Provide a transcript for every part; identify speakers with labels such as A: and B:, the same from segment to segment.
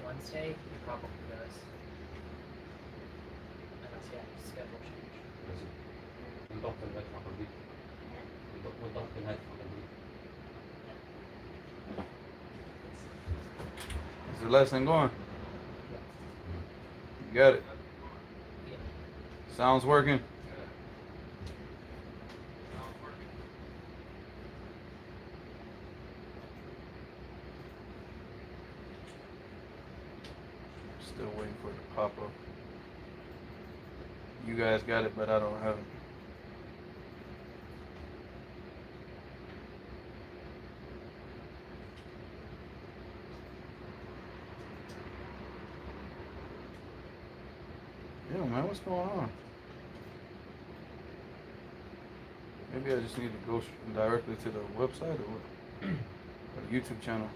A: Wednesday, he probably does. Unless he had his schedule change.
B: نضغط الهاتف فقط دي نضغط الهاتف فقط دي.
C: Is the lesson going? You got it?
A: Yeah.
C: Sounds working? Still waiting for it to pop up. You guys got it, but I don't have it. Yeah, man, what's going on? Maybe I just need to go directly to the website or what? Or the YouTube channel.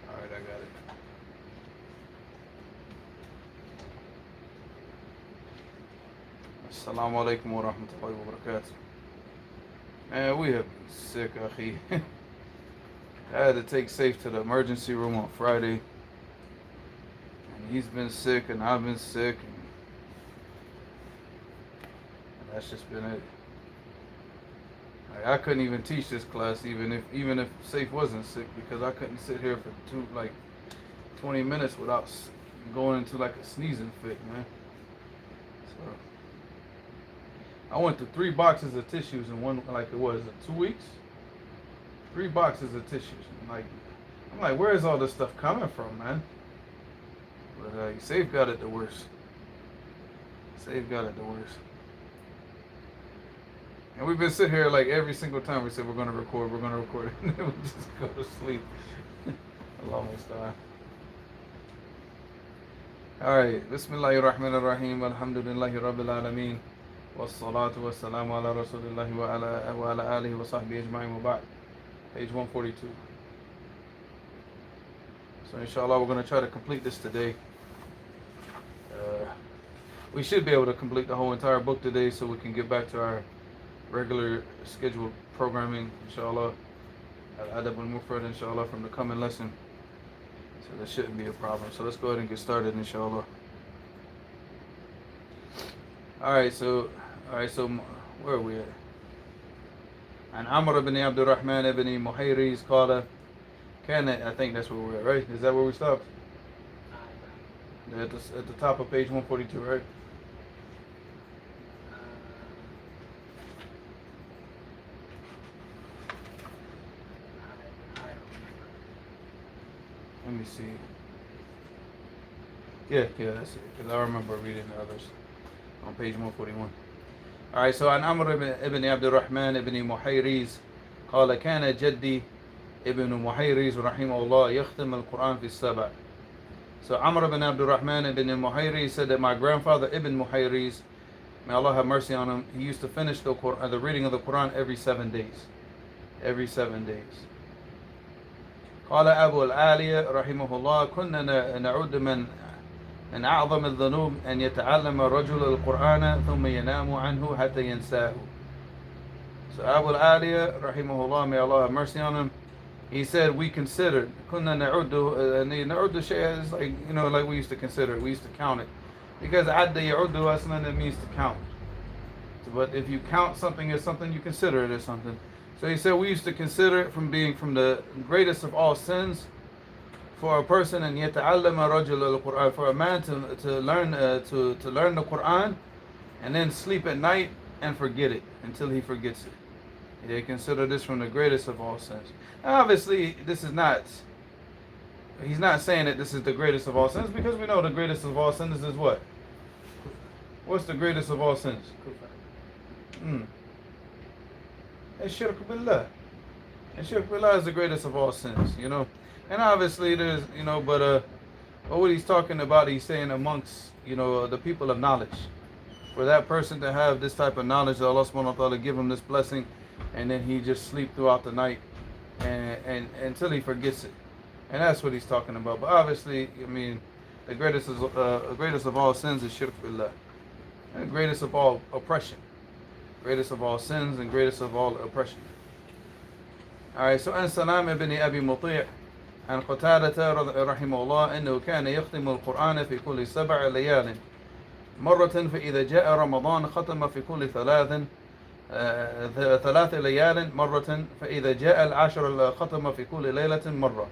C: Alright, I got it. Assalamu alaikum wa rahmatullahi wa barakatuh. Man, we have been sick, akhi. I had to take Safe to the emergency room on Friday. And he's been sick and I've been sick. And that's just been it. Like, I couldn't even teach this class even if Safe wasn't sick, because I couldn't sit here for 20 minutes without going into like a sneezing fit, man. So I went through 3 boxes of tissues in one, like it was 2 weeks. 3 boxes of tissues. I'm like, where is all this stuff coming from, man? But Safe got it the worst. Safe got it the worst. And we've been sitting here like every single time we said we're gonna record, and then we just go to sleep. Allah musta'an. Alright, Bismillahirrahmanirrahim, Alhamdulillahi Rabbil Alameen, Wassalatu wassalamu ala Rasulillahi wa ala alihi wa sahbihi ajma'in wa ba'd. Page 142. So inshallah we're going to try to complete this today. We should be able to complete the whole entire book today so we can get back to our regular scheduled programming, inshallah. Al-Adab al-Mufrad, inshallah, from the coming lesson. So that shouldn't be a problem. So let's go ahead and get started, inshallah. Alright, so where are we at? And Amr ibn Abdurrahman ibn Muhayriz قال كان, I think that's where we're at, right? Is that where we stopped? At the top of page 142, right? Let me see. Yeah, that's it. Because I remember reading the others on page 141. Alright, so عن عمرو ibn Abdurrahman ibn Muhayriz قال كان جدي ابن محيريز رحمه الله يختم القرآن في السبع. So Amr ibn Abdurrahman ibn Muhayriz said that my grandfather Ibn Muhayriz, may Allah have mercy on him, he used to finish the reading of the Quran every 7 days. Every 7 days. قال أبو العالية رحمه الله كنا نعد من أعظم الذنوب أن يتعلم الرجل القرآن ثم ينام عنه حتى ينساه. So Abu al-Aliyah, rahimahullah, may Allah have mercy on him, he said we considered, كنا نعد شيء is like, like we used to consider it, we used to count it. Because عد يعد أصلا, it means to count. But if you count something as something, you consider it as something. So he said we used to consider it from being from the greatest of all sins for a person, and يتعلم الرجل القرآن, for a man to learn the Quran and then sleep at night and forget it until he forgets it. They consider this from the greatest of all sins. Now, obviously, he's not saying that this is the greatest of all sins, because we know the greatest of all sins is what? What's the greatest of all sins? Shirk billah. And shirk billah is the greatest of all sins, And obviously there's, but what he's talking about, he's saying amongst, the people of knowledge. For that person to have this type of knowledge, that Allah subhanahu wa ta'ala give him this blessing, and then he just sleep throughout the night and until he forgets it. And that's what he's talking about. But obviously, the greatest of all sins is shirk billah. And the greatest of all oppression. greatest of all sins and greatest of all oppression. Alright, so عن سلام ابن أبي مطيع عن قتادة رحمه الله أنه كان يختم القرآن في كل 7 ليال مرة، فإذا جاء رمضان ختم في كل 3 ليال مرة، فإذا جاء العشر ختم في كل ليلة مرة.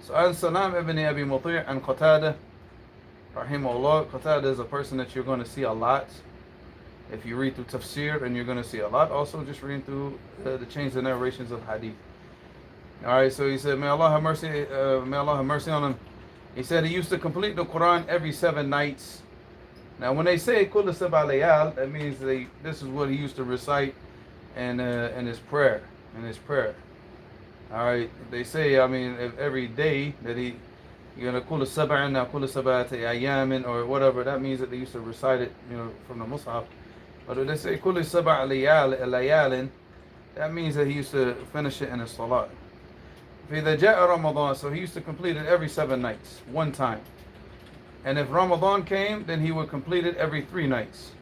C: So عن سلام ابن أبي مطيع عن قتادة رحمه الله. Qatada is a person that you're going to see a lot if you read through tafsir, and you're going to see a lot also just reading through the chains of narrations of hadith. Alright, so he said, may Allah have mercy on him. He said he used to complete the Quran every 7 nights. Now when they say kulla sab'a layal, that means this is what he used to recite in his prayer. Alright, they say, if every day that you're going to kulla sab'an, kulla sab'ati ayamin, or whatever, that means that they used to recite it, from the Mus'haf. But if they say kulla sab'a layalin, that means that he used to finish it in his salat. فإذا جاء Ramadan, so he used to complete it every 7 nights, one time. And if Ramadan came, then he would complete it every 3 nights.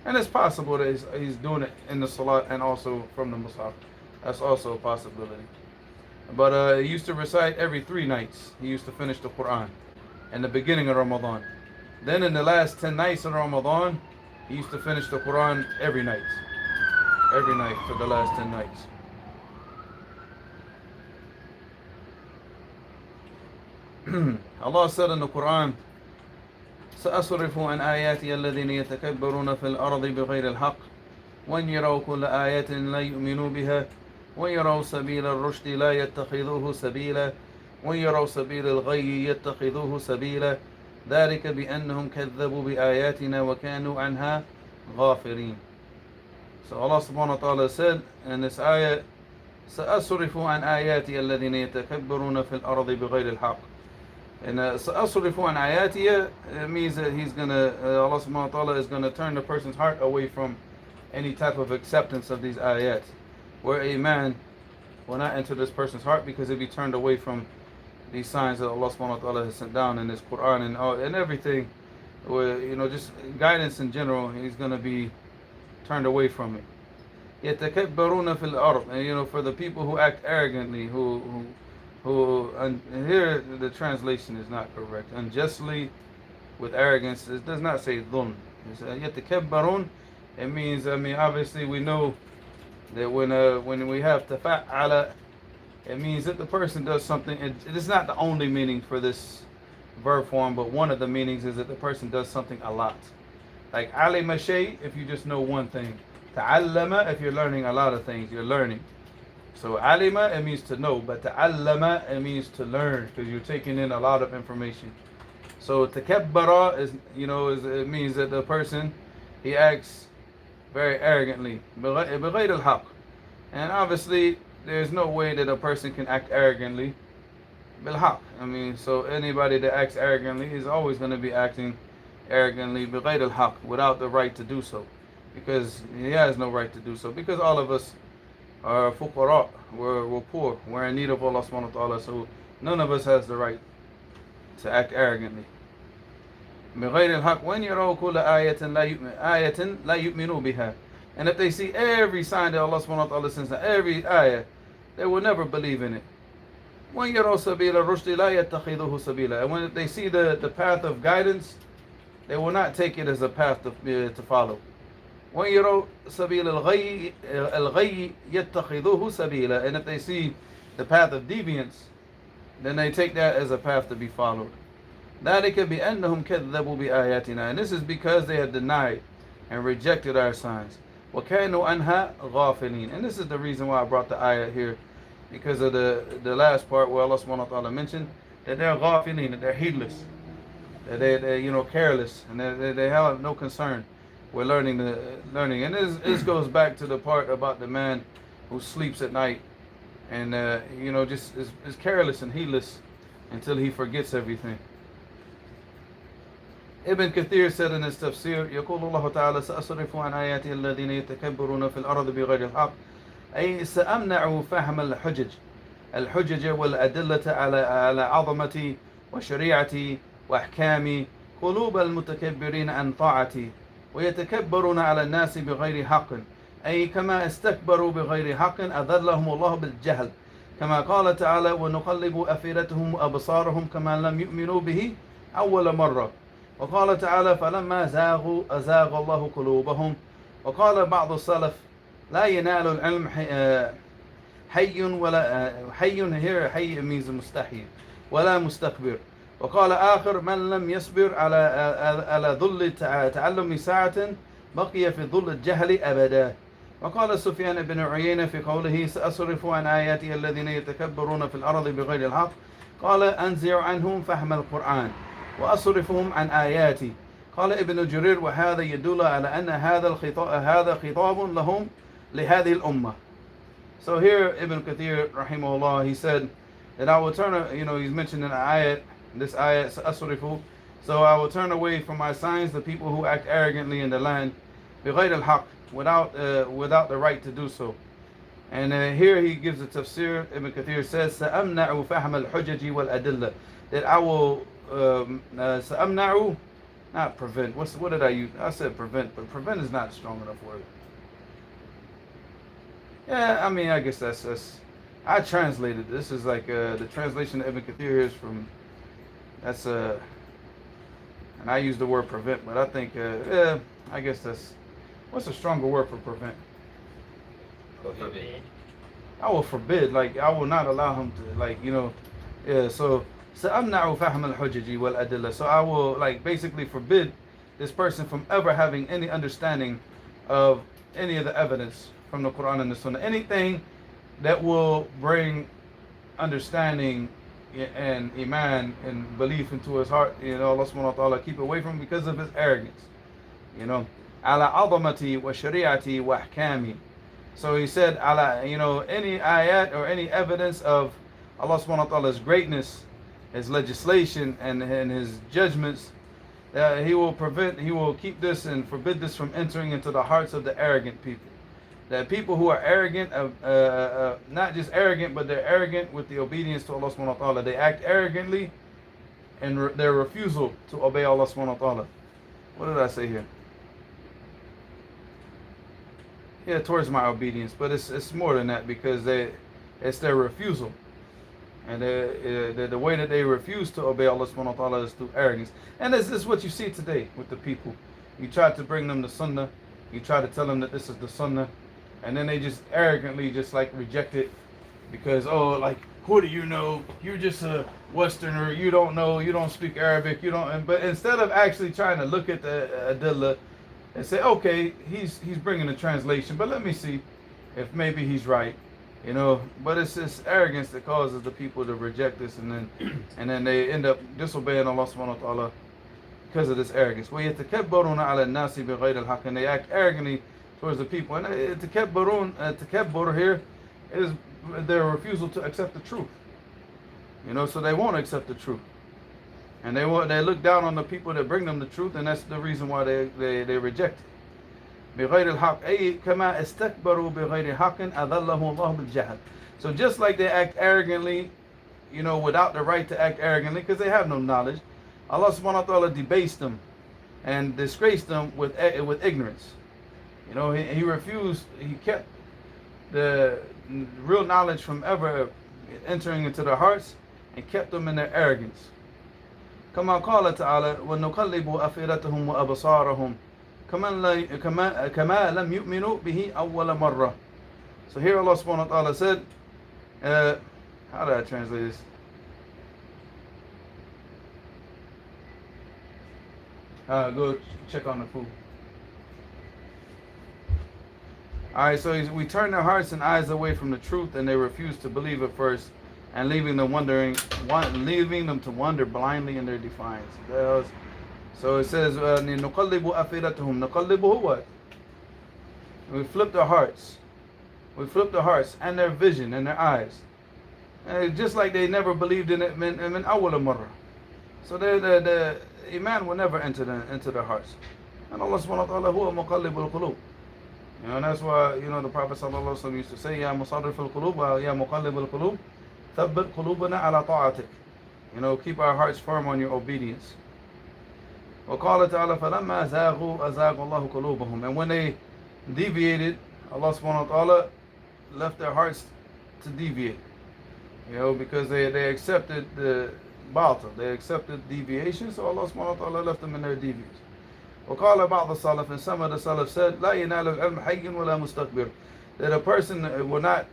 C: And it's possible that he's doing it in the salat and also from the Mus'haf. That's also a possibility. But he used to recite every 3 nights. He used to finish the Quran in the beginning of Ramadan. Then in the last 10 nights of Ramadan, he used to finish the Quran every night. Every night for the last 10 nights. Allah said in the Quran, سأصرف عن آياتي الذين يتكبرون في الأرض بغير الحق وإن يروا كل آية لا يؤمنوا بها وإن يروا سبيل الرشد لا يتخذوه سبيلا وإن يروا سبيل الغي يتخذوه سبيلا ذلك بأنهم كذبوا بآياتنا وكانوا عنها غافلين. So Allah subhanahu wa ta'ala said in this ayah, سأصرف عن آياتي الذين يتكبرون في الأرض بغير الحق. And سأصرف عن آياتي means that Allah subhanahu wa ta'ala is going to turn the person's heart away from any type of acceptance of these ayat, where iman will not enter this person's heart because it'll be turned away from these signs that Allah subhanahu wa ta'ala has sent down in His Quran and everything, where, just guidance in general, he's going to be turned away from it. يتكبرون في الأرض, and for the people who act arrogantly, and here the translation is not correct. Unjustly, with arrogance, it does not say dhulm. It's يتكبرون. It means, obviously we know that when we have tafa'ala, it means that the person does something. It is not the only meaning for this verb form, but one of the meanings is that the person does something a lot. Like alima shay, if you just know one thing. Ta'allama, if you're learning a lot of things, you're learning. So alima, it means to know, but ta'allama, it means to learn, because you're taking in a lot of information. So takabbara it means that the person, he acts very arrogantly. بغير الحق. And obviously, there's no way that a person can act arrogantly. بالحق. So anybody that acts arrogantly is always going to be acting arrogantly بغير الحق, without the right to do so, because he has no right to do so, because all of us are fuqara, we're poor, we're in need of Allah subhanahu wa ta'ala, so none of us has the right to act arrogantly. بغير الحق وإن يروا كل آية لا يؤمنوا بها. And if they see every sign that Allah subhanahu wa ta'ala sends, every ayah, they will never believe in it. وإن يروا سبيل الرشد لا يتخذوه سبيلا. And when they see the path of guidance, they will not take it as a path to follow. وإن يروا سبيل الغي يتخذوه سبيلا. And if they see the path of deviance, then they take that as a path to be followed. ذلك بأنهم كذبوا بآياتنا. And this is because they had denied and rejected our signs. وكانوا عنها غافلين. And this is the reason why I brought the ayah here, because of the last part where Allah subhanahu wa ta'ala mentioned that they're ghafilin, that they're heedless, that they're careless, and they have no concern with learning. And this goes back to the part about the man who sleeps at night and just is careless and heedless until he forgets everything. Ibn Kathir said in his tafsir, يقول الله تعالى سأصرف عن آياتي الذين يتكبرون في الأرض بغير الحق، أي سأمنع فهم الحجج والأدلة على عظمتي وشريعتي وأحكامي قلوب المتكبرين عن طاعتي ويتكبرون على الناس بغير حق أي كما استكبروا بغير حق أذلهم الله بالجهل كما قال تعالى ونقلب أفئدتهم وأبصارهم كما لم يؤمنوا به أول مرة وقال تعالى فلما زاغوا أزاغ الله قلوبهم وقال بعض السلف لا ينال العلم حي ولا حي here حي means مستحي ولا مستكبر وقال آخر من لم يصبر على ذل تعلم ساعة بقي في ذل الجهل أبدا وقال سفيان بن عيينة في قوله سأصرف عن آياتي الذين يتكبرون في الأرض بغير الحق قال أنزع عنهم فهم القرآن وأصرفهم عن آياتي قال ابن جرير وهذا يدل على أن هذا خطاب لهم لهذه الأمة. So here Ibn Kathir rahimahullah, he said that I will turn, he's mentioned in the ayat, this ayat سأصرف, so I will turn away from my signs the people who act arrogantly in the land بغير الحق, without the right to do so. And here he gives a tafsir. Ibn Kathir says سأمنع فهم الحجج والأدلة, that I will سأمنع, not prevent, what did I use? I said prevent, but prevent is not a strong enough word. Yeah, I mean, I guess that's I translated. This is like the translation of Ibn Kathir is from, that's and I use the word prevent, but I think I guess that's, what's a stronger word for prevent?
B: Prohibit.
C: I will forbid, like I will not allow him to, like, yeah. So سأمنع فهم الحجج والأدلة, so I will, like, basically forbid this person from ever having any understanding of any of the evidence from the Quran and the Sunnah. Anything that will bring understanding and iman and belief into his heart, Allah subhanahu wa ta'ala keep away from him because of his arrogance. على عظمتي وشريعتي وأحكامي. So he said, any ayat or any evidence of Allah subhanahu wa ta'ala's greatness, his legislation and his judgments, he will keep this and forbid this from entering into the hearts of the arrogant people. That people who are arrogant, not just arrogant, but they're arrogant with the obedience to Allah subhanahu wa ta'ala. They act arrogantly in their refusal to obey Allah subhanahu wa ta'ala. What did I say here? Yeah, towards my obedience, but it's more than that, because it's their refusal. And the way that they refuse to obey Allah subhanahu wa ta'ala is through arrogance. And this is what you see today with the people. You try to bring them the sunnah, you try to tell them that this is the sunnah, and then they just arrogantly just like reject it because, who do you know? You're just a Westerner, you don't know, you don't speak Arabic, but instead of actually trying to look at the adillah and say, okay, he's bringing a translation, but let me see if maybe he's right. But it's this arrogance that causes the people to reject this, and then they end up disobeying Allah subhanahu wa ta'ala because of this arrogance. وَيَتَكَبَّرُونَ عَلَى النَّاسِ بِغَيْرِ الْحَقِّ, and they act arrogantly towards the people. And takabbur here is their refusal to accept the truth. So they won't accept the truth. And they look down on the people that bring them the truth, and that's the reason why they reject it. بغير الحق أي كما استكبروا بغير حق أذلهم الله بالجهل. So just like they act arrogantly, without the right to act arrogantly, because they have no knowledge, Allah subhanahu wa ta'ala debased them and disgraced them with ignorance. He refused, he kept the real knowledge from ever entering into their hearts and kept them in their arrogance. كما قال تعالى ونقلب أفئدتهم وأبصارهم كما لم يؤمنوا به أول مرة. So here Allah subhanahu wa ta'ala said, how do I translate this? Go check on the food. Alright, so we turn their hearts and eyes away from the truth, and they refuse to believe at first, and leaving them to wander blindly in their defiance. So it says, نُقَلِّبُ أَفِئْدَتَهُمْ. نُقَلِّبُ what? We flip their hearts. We flip their hearts and their vision and their eyes. And just like they never believed in it min awwal marra. So the iman will never enter their hearts. And Allah subhanahu wa ta'ala huwa muqallibul qulub. And that's why, the Prophet sallallahu alaihi wasallam used to say, Ya musarrif al-qulub wa ya muqallib al-qulub, thabbit qulubana ala ta'atik. Keep our hearts firm on your obedience. وقال تعالى فلما زاغوا أزاغ الله قلوبهم. And when they deviated, Allah subhanahu wa ta'ala left their hearts to deviate. Because they accepted the batil, they accepted deviation, so Allah subhanahu wa ta'ala left them in their deviance. وقال بعض السلف, and some of the salaf said, لا ينال العلم حي ولا مستكبر, that a person will not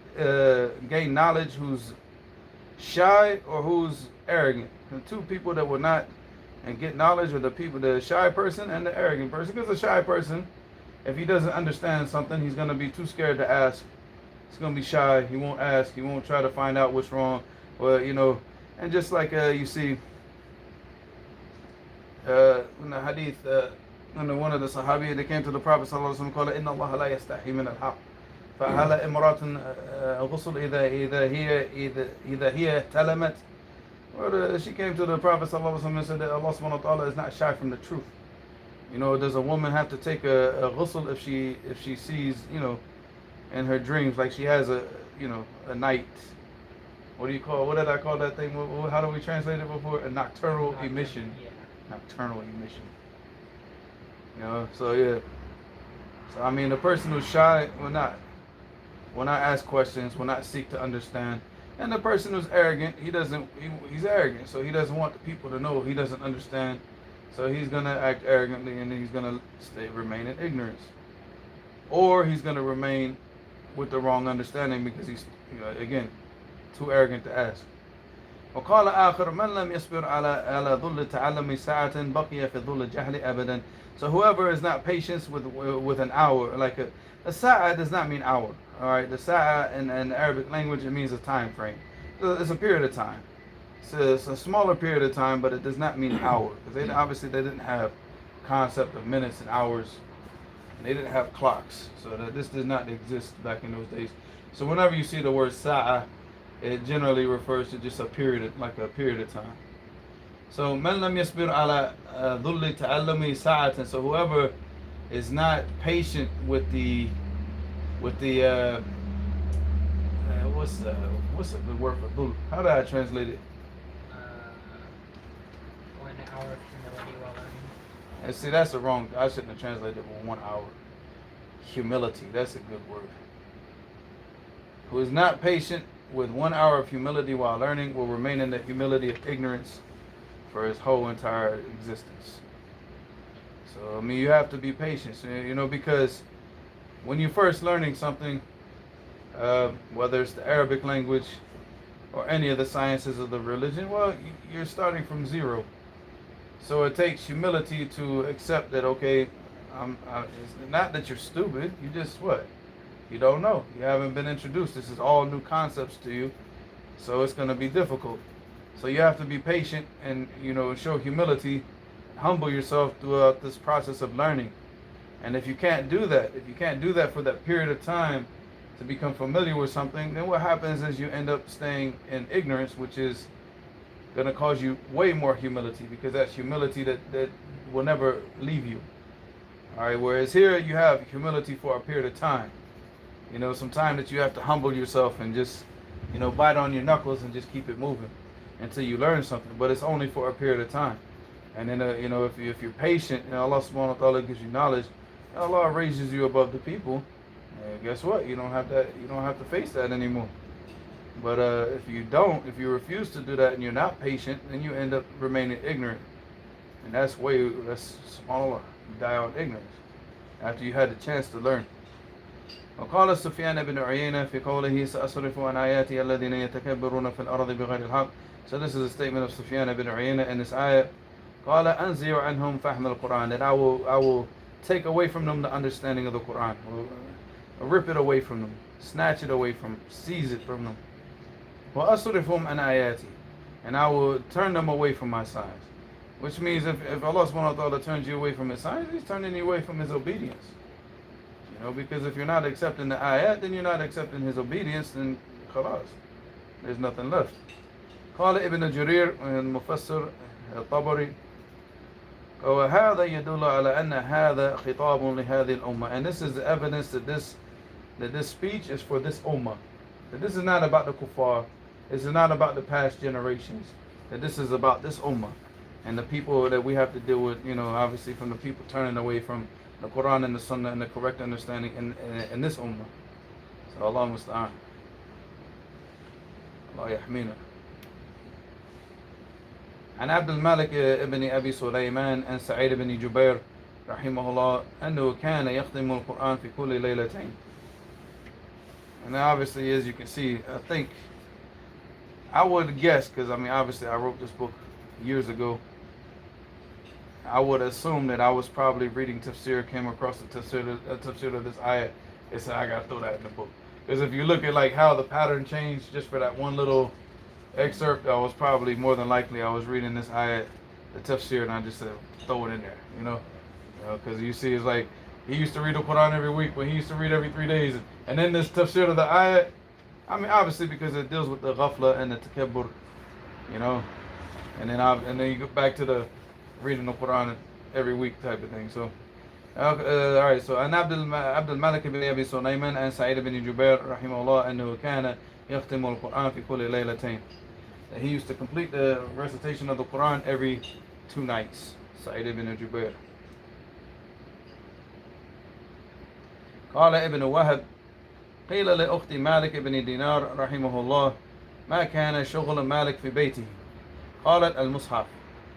C: gain knowledge who's shy or who's arrogant. The two people that will not get knowledge are the shy person and the arrogant person. Because the shy person, if he doesn't understand something, he's going to be too scared to ask. He's going to be shy. He won't ask. He won't try to find out what's wrong. Or, and just like you see in the hadith, one of the sahabi, they came to the Prophet sallallahu alaihi wasallam, called إن الله لا يستحي من الحق فهل امرأة غسل إذا هي تلمت. She came to the Prophet sallallahu alaihi wasallam and said that Allah subhanahu wa ta'ala is not shy from the truth. Does a woman have to take a ghusl if she sees, in her dreams, like she has a night, what did I call that thing? How do we translate it before? A nocturnal emission.
A: Yeah.
C: Nocturnal emission. So yeah. So I mean, the person who's shy will not ask questions, will not seek to understand. And the person who's arrogant, he's arrogant, so he doesn't want the people to know he doesn't understand. So he's gonna act arrogantly, and then he's gonna remain in ignorance, or he's gonna remain with the wrong understanding because he's again too arrogant to ask. وقال آخر من لم يصبر على ظل تعلم ساعة بقي في ظل الجهل أبدا. So whoever is not patient with an hour, like a sa'a does not mean hour. All right, the sa'a in Arabic language, it means a time frame. So it's a period of time. It's a smaller period of time, but it does not mean hour, because obviously they didn't have concept of minutes and hours, and they didn't have clocks, so this did not exist back in those days. So whenever you see the word sa'a, it generally refers to just a period of time. So man lam yasbir ala dhulli ta'allumi sa'atan. So whoever is not patient with the what's the good word for dhul? How do I translate it?
A: 1 hour of humility while learning.
C: And see, that's the wrong. I shouldn't have translated it with 1 hour. Humility. That's a good word. Who is not patient with 1 hour of humility while learning will remain in the humility of ignorance for his whole entire existence. So I mean, you have to be patient, because when you're first learning something, whether it's the Arabic language or any of the sciences of the religion, well, you're starting from zero. So it takes humility to accept that, okay, it's not that you're stupid, you just you don't know. You haven't been introduced. This is all new concepts to you, so it's going to be difficult. So you have to be patient and, show humility, humble yourself throughout this process of learning. And if you can't do that for that period of time to become familiar with something, then what happens is you end up staying in ignorance, which is going to cause you way more humility, because that's humility that will never leave you. All right, whereas here you have humility for a period of time. Some time that you have to humble yourself and just, bite on your knuckles and just keep it moving until you learn something. But it's only for a period of time. And then, if you're patient and Allah subhanahu wa ta'ala gives you knowledge, Allah raises you above the people. And guess what? You don't have to face that anymore. But if you refuse to do that and you're not patient, then you end up remaining ignorant. And that's smaller. You die on ignorance after you had the chance to learn. وقال سفيان بن عيينة في قوله سأصرف عن آياتي الذين يتكبرون في الأرض بغير الحق. So this is a statement of Sufyan ibn Uyayna in this ayah. قال أنزع عنهم فهم القرآن, that I will take away from them the understanding of the Quran. I'll rip it away from them, snatch it away from them, seize it from them. وأصرفهم عن آياتي, and I will turn them away from my signs. Which means if Allah subhanahu wa ta'ala turns you away from his signs, he's turning you away from his obedience. Because if you're not accepting the ayat, then you're not accepting his obedience, then khalas, there's nothing left. قال ابن جرير المفسر الطبري وهذا يدل على أن هذا خطاب لهذه الأمة, and this is the evidence that this speech is for this ummah, that this is not about the kuffar, this is not about the past generations, that this is about this ummah and the people that we have to deal with, obviously from the people turning away from the Quran and the Sunnah and the correct understanding in this ummah. So Allah musta'an. Allah yahmina. عن عبد الملك ابن أبي سليمان عن سعيد بن جبير رحمه الله أنه كان يختم القرآن في كل ليلتين. And obviously, as you can see, I think I would guess, because I mean obviously I wrote this book years ago, I would assume that I was probably reading tafsir, came across the tafsir of this ayat, and said I gotta throw that in the book. Because if you look at like how the pattern changed just for that one little excerpt, I was probably more than likely I was reading this ayat, the tafsir, and I just said throw it in there, you know, because you see it's like he used to read the Quran every week, but he used to read every 3 days, and then this tafsir of the ayat, I mean obviously because it deals with the ghafla and the takabbur, you know, and then you go back to the reading the Quran every week type of thing. So alright, so عن عبد الملك بن أبي سليمان عن سعيد بن جبير رحمه الله أنه كان يختم القرآن في كل ليلتين. He used to complete the recitation of the Quran every 2 nights. سعيد بن جبير. قال ابن وهب قيل لأخت مالك بن دينار رحمه الله ما كان شغل مالك في بيته قالت المصحف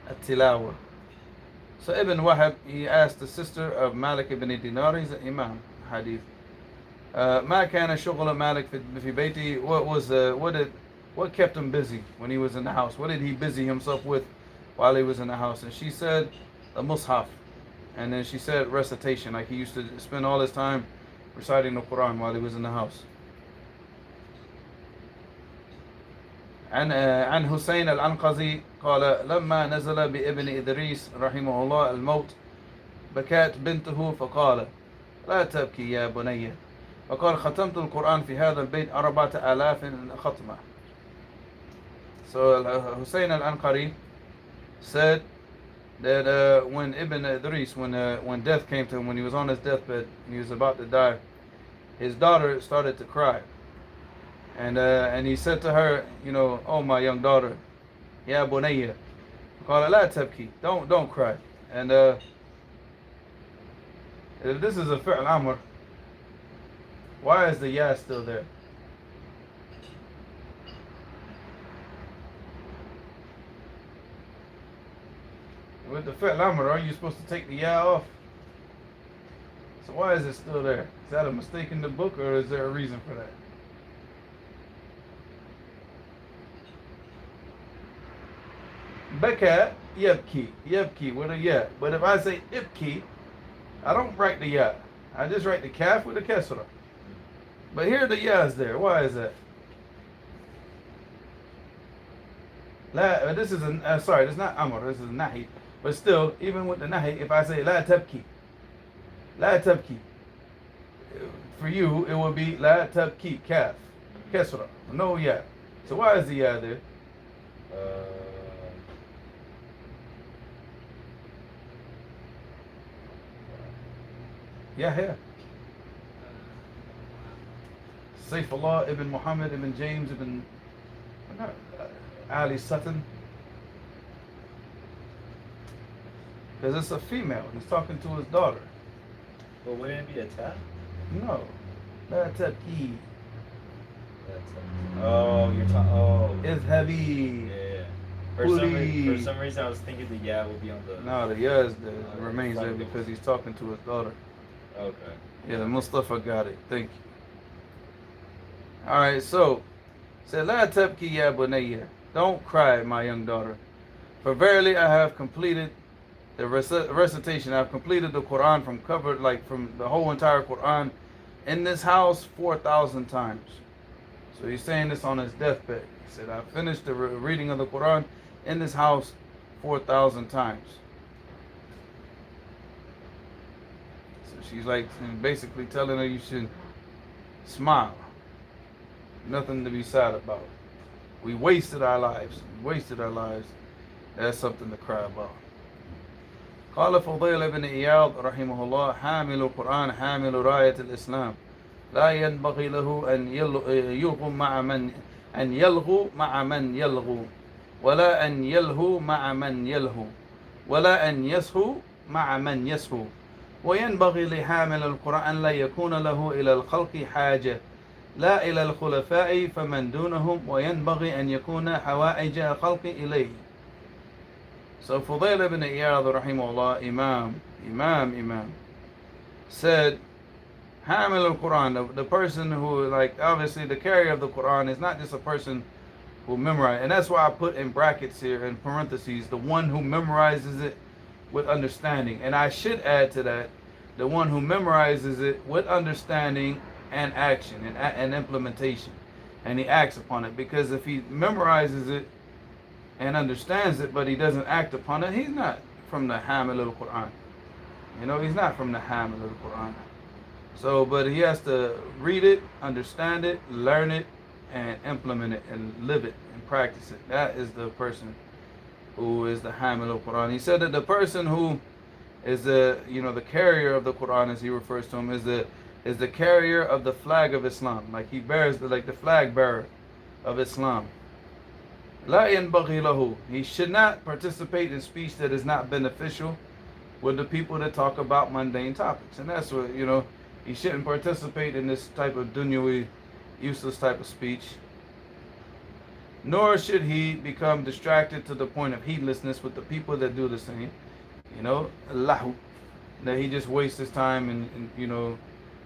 C: التلاوة. So Ibn Wahab, he asked the sister of Malik ibn Dinar, he's an Imam Hadith. ما كان شغل مالك في بيته, what kept him busy when he was in the house? What did he busy himself with while he was in the house? And she said the Mus'haf. And then she said recitation, like he used to spend all his time reciting the Quran while he was in the house. عن حسين العنقزي قال لما نزل بابن إدريس رحمه الله الموت بكت بنته فقال لا تبكي يا بني فقال ختمت القرآن في هذا البيت 4000 ختمة. So Hussein al-Anqari said that when Ibn Idris, when death came to him, when he was on his deathbed, and he was about to die, his daughter started to cry. And he said to her, you know, oh my young daughter, ya bunayya, qala la tabki, don't cry. And this is a fi'l amr. Why is the ya still there? With the fi'l amr, aren't you supposed to take the ya off? So why is it still there? Is that a mistake in the book, or is there a reason for that? Beka yabki with a ya. But if I say ibki, I don't write the ya. I just write the kaf with a kesra. But here the ya is there. Why is that? This is sorry, this is not amr, this is nahi. But still, even with the nahi, if I say la tabki, for you it will be la tabki, kaf, kesra, no ya. So why is the ya there? Yeah. Saifullah ibn Muhammad ibn James ibn Ali Sutton. Because it's a female. He's talking to his daughter.
D: But wouldn't it be a tap?
C: No. That's a key.
D: Oh, you're talking. Oh.
C: It's heavy.
D: Yeah. For some reason, I was thinking the ya would be on the.
C: No, the ya remains there because he's talking to his daughter.
D: Okay.
C: Yeah, the Mustafa got it. Thank you. Alright, so said La tabki ya bunayya. Don't cry, my young daughter. For verily I have completed the recitation. I've completed the Quran from the whole entire Quran in this house 4,000 times. So he's saying this on his deathbed. He said, I finished the reading of the Quran in this house 4,000 times. She's like basically telling her you should smile. Nothing to be sad about. We wasted our lives. That's something to cry about. قال فضيل بن إياض رحمه الله حامل القرآن حامل راية الإسلام لا ينبغي له أن يلغو مع من يلغو ولا أن يلهو مع من يلهو ولا أن يسهو مع من يسهو وينبغي لحامل القرآن أن لا يكون له إلى الخلق حاجة لا إلى الخلفاء فمن دونهم وينبغي أن يكون حوائج الخلق إليه. So Fudayl ibn Iyad rahimahullah, Imam said, Hamil al-Quran, the person who, like, obviously the carrier of the Quran is not just a person who memorizes, and that's why I put in brackets here, in parentheses, the one who memorizes it with understanding. And I should add to that, the one who memorizes it with understanding and action and implementation. And he acts upon it. Because if he memorizes it and understands it, but he doesn't act upon it, he's not from the Hamil al-Quran. You know, he's not from the Hamil al-Quran. So, but he has to read it, understand it, learn it, and implement it, and live it, and practice it. That is the person who is the Hamil al-Quran. He said that the person who is the carrier of the Quran, as he refers to him, is the carrier of the flag of Islam. Like he bears the flag bearer of Islam. La yanbaghi lahu. He should not participate in speech that is not beneficial with the people that talk about mundane topics. And that's what, he shouldn't participate in this type of dunyawi, useless type of speech. Nor should he become distracted to the point of heedlessness with the people that do the same. Lahu. That he just wastes his time and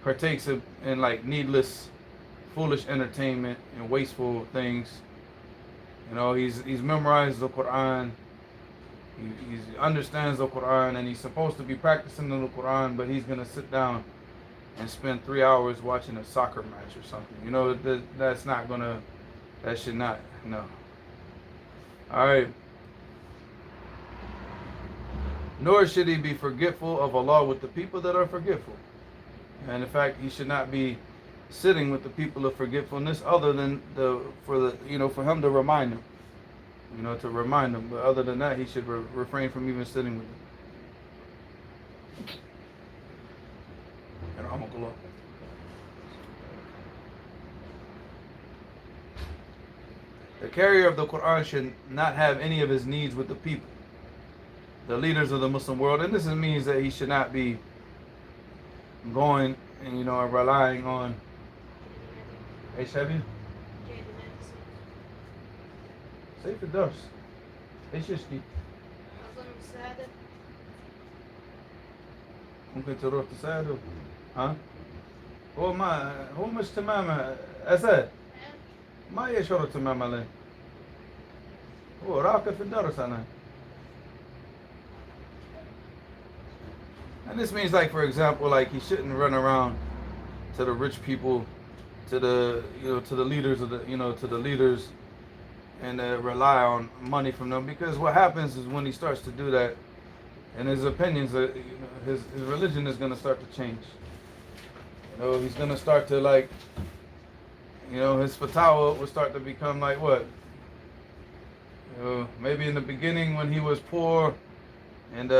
C: partakes in like needless, foolish entertainment and wasteful things. He's memorized the Quran. He understands the Quran, and he's supposed to be practicing the Quran, but he's gonna sit down and spend 3 hours watching a soccer match or something. That's not gonna. That should not. No. All right. Nor should he be forgetful of Allah with the people that are forgetful. And in fact, he should not be sitting with the people of forgetfulness, other than for him to remind them. But other than that, he should refrain from even sitting with them. The carrier of the Quran should not have any of his needs with the people, the leaders of the Muslim world. And this means that he should not be going and relying on ايش هبي؟ سيف الدرس ايش يشتي؟
E: أظن مساعدة.
C: ممكن تروح تساعده؟ ها؟ هو مش تماما أسد ما يشعر تماما عليه. هو راكب في الدرس أنا. And this means, like, for example, like he shouldn't run around to the rich people, to the leaders of the leaders, and rely on money from them. Because what happens is when he starts to do that, and his opinions, his religion is going to start to change. He's going to start to his fatwa will start to become like what? Maybe in the beginning when he was poor and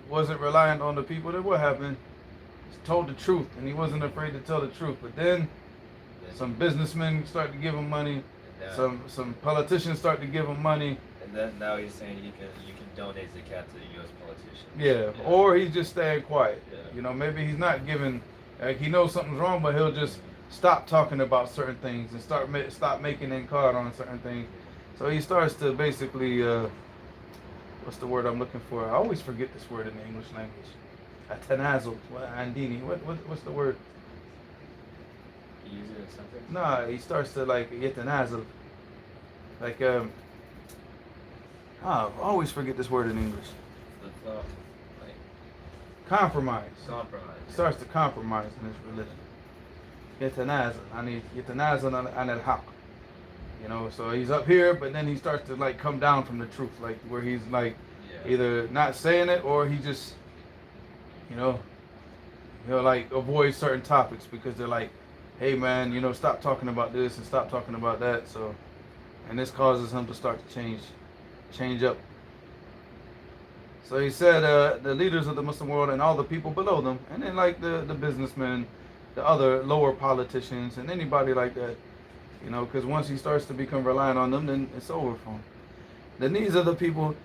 C: wasn't reliant on the people, then what happened? He told the truth, and he wasn't afraid to tell the truth. But then some businessmen start to give him money, some politicians start to give him money.
D: And then now he's saying you can donate zakat to the U.S. politicians.
C: Yeah, or he's just staying quiet.
D: Yeah.
C: Maybe he's not giving. He knows something's wrong, but he'll just stop talking about certain things and stop making inkar on certain things. So he starts to basically, what's the word I'm looking for? I always forget this word in the English language. Atanazul, andini. What's the word?
D: You use it as something?
C: No, he starts to yatanazul. I always forget this word in English.
D: The thought,
C: Compromise.
D: compromise.
C: He starts to compromise in his religion. يتنازل عن الحق. So he's up here, but then he starts to come down from the truth, where he's either not saying it, or he just he'll avoid certain topics because they're like, hey man, stop talking about this and stop talking about that. So, and this causes him to start to change up. So he said the leaders of the Muslim world and all the people below them, and then the businessmen, the other lower politicians, and anybody like that, because once he starts to become reliant on them, then it's over for him. The needs of the people.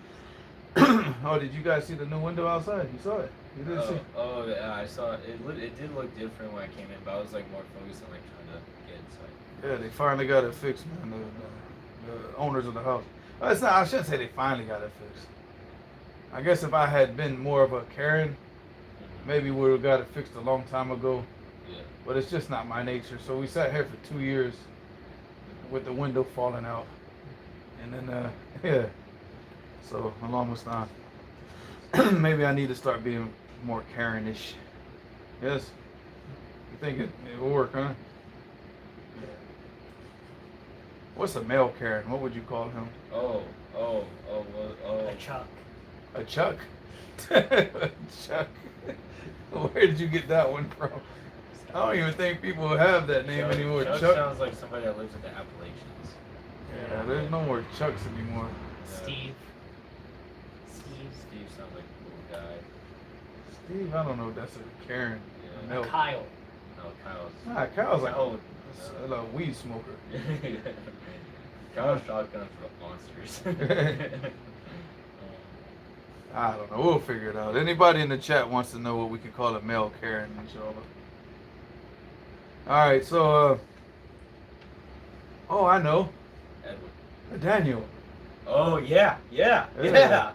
C: Oh, did you guys see the new window outside? You saw it? You didn't see?
D: Oh yeah, I saw it. It did look different when I came in, but I was like more focused on like trying to get inside.
C: Yeah, they finally got it fixed, man. The owners of the house. Well, it's not. I shouldn't say they finally got it fixed. I guess if I had been more of a Karen, maybe we would have got it fixed a long time ago.
D: Yeah.
C: But it's just not my nature. So we sat here for 2 years with the window falling out, and then yeah. So Allah Mustaan. Maybe I need to start being more Karen-ish. Yes. You think it will work, huh? Yeah. What's a male Karen? What would you call him?
D: Oh.
A: A chuck.
C: A Chuck? Chuck. Where did you get that one from? I don't even think people have that name anymore.
D: Chuck
C: Chuck.
D: sounds like somebody that lives in the Appalachians.
C: Yeah, there's no more Chucks anymore.
A: Steve.
D: Steve sounds like a cool guy.
C: Steve, I don't know if that's a Karen.
D: Yeah.
C: No.
A: Kyle.
D: No, Kyle's.
C: Nah, Kyle's like
D: Oh,
C: a weed smoker.
D: Kyle's shotgun for monsters.
C: I don't know. We'll figure it out. Anybody in the chat wants to know what we could call a male Karen, inshallah. All right, so oh, I know.
D: Edward.
C: Daniel.
D: Oh yeah.
C: Yeah. There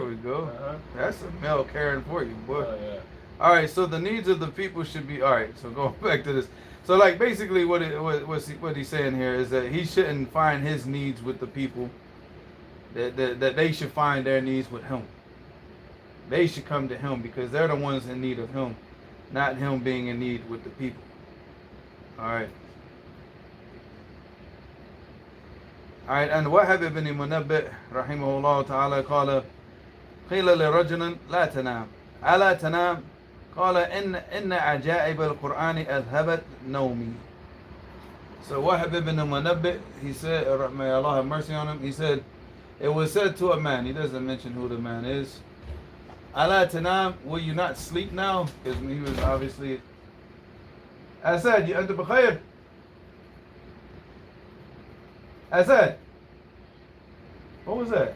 C: we go.
D: Uh-huh.
C: That's a male Karen for you, boy.
D: Oh yeah.
C: All right, so the needs of the people should be all right. So going back to this, so like basically what he's saying here is that he shouldn't find his needs with the people. That they should find their needs with him. They should come to him because they're the ones in need of him, not him being in need with the people. All right. All right, and Wahab ibn Munabbih rahimahullah ta'ala قال قيل لرجل لا تنام ألا تنام قال إن عجائب القرآن أذهبت نومي. So Wahab ibn Munabbih, he said, may Allah have mercy on him, he said, it was said to a man, he doesn't mention who the man is, Ala tanam, will you not sleep now? Because he was obviously, Asad, you anta b'khair? Asad, what was that?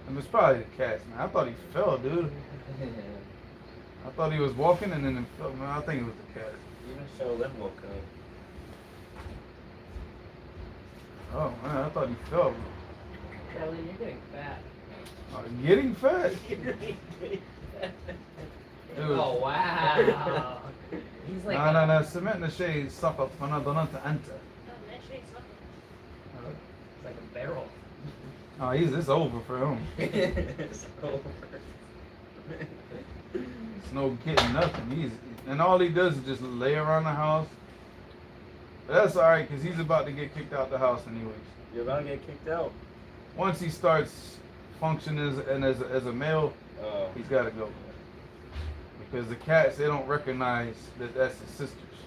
C: It was probably the cats, man. I thought he fell, dude. I thought he was walking and then it fell, man. I think it was the cat.
D: Even Shaolin woke up.
C: Oh, man, I thought he fell.
A: Kelly, you're getting fat.
C: Getting fat?
A: Oh, wow. He's like
C: لا سمعنا شيء سقط فأنا ظننت أنت.
A: It's like a barrel.
C: Oh, it's over for him.
D: It's over.
C: It's no getting nothing. And all he does is just lay around the house. But that's alright, because he's about to get kicked out the house anyways.
D: You're about to get kicked out.
C: Once he starts functioning as a male, he's got to go. Because the cats, they don't recognize that that's his sisters.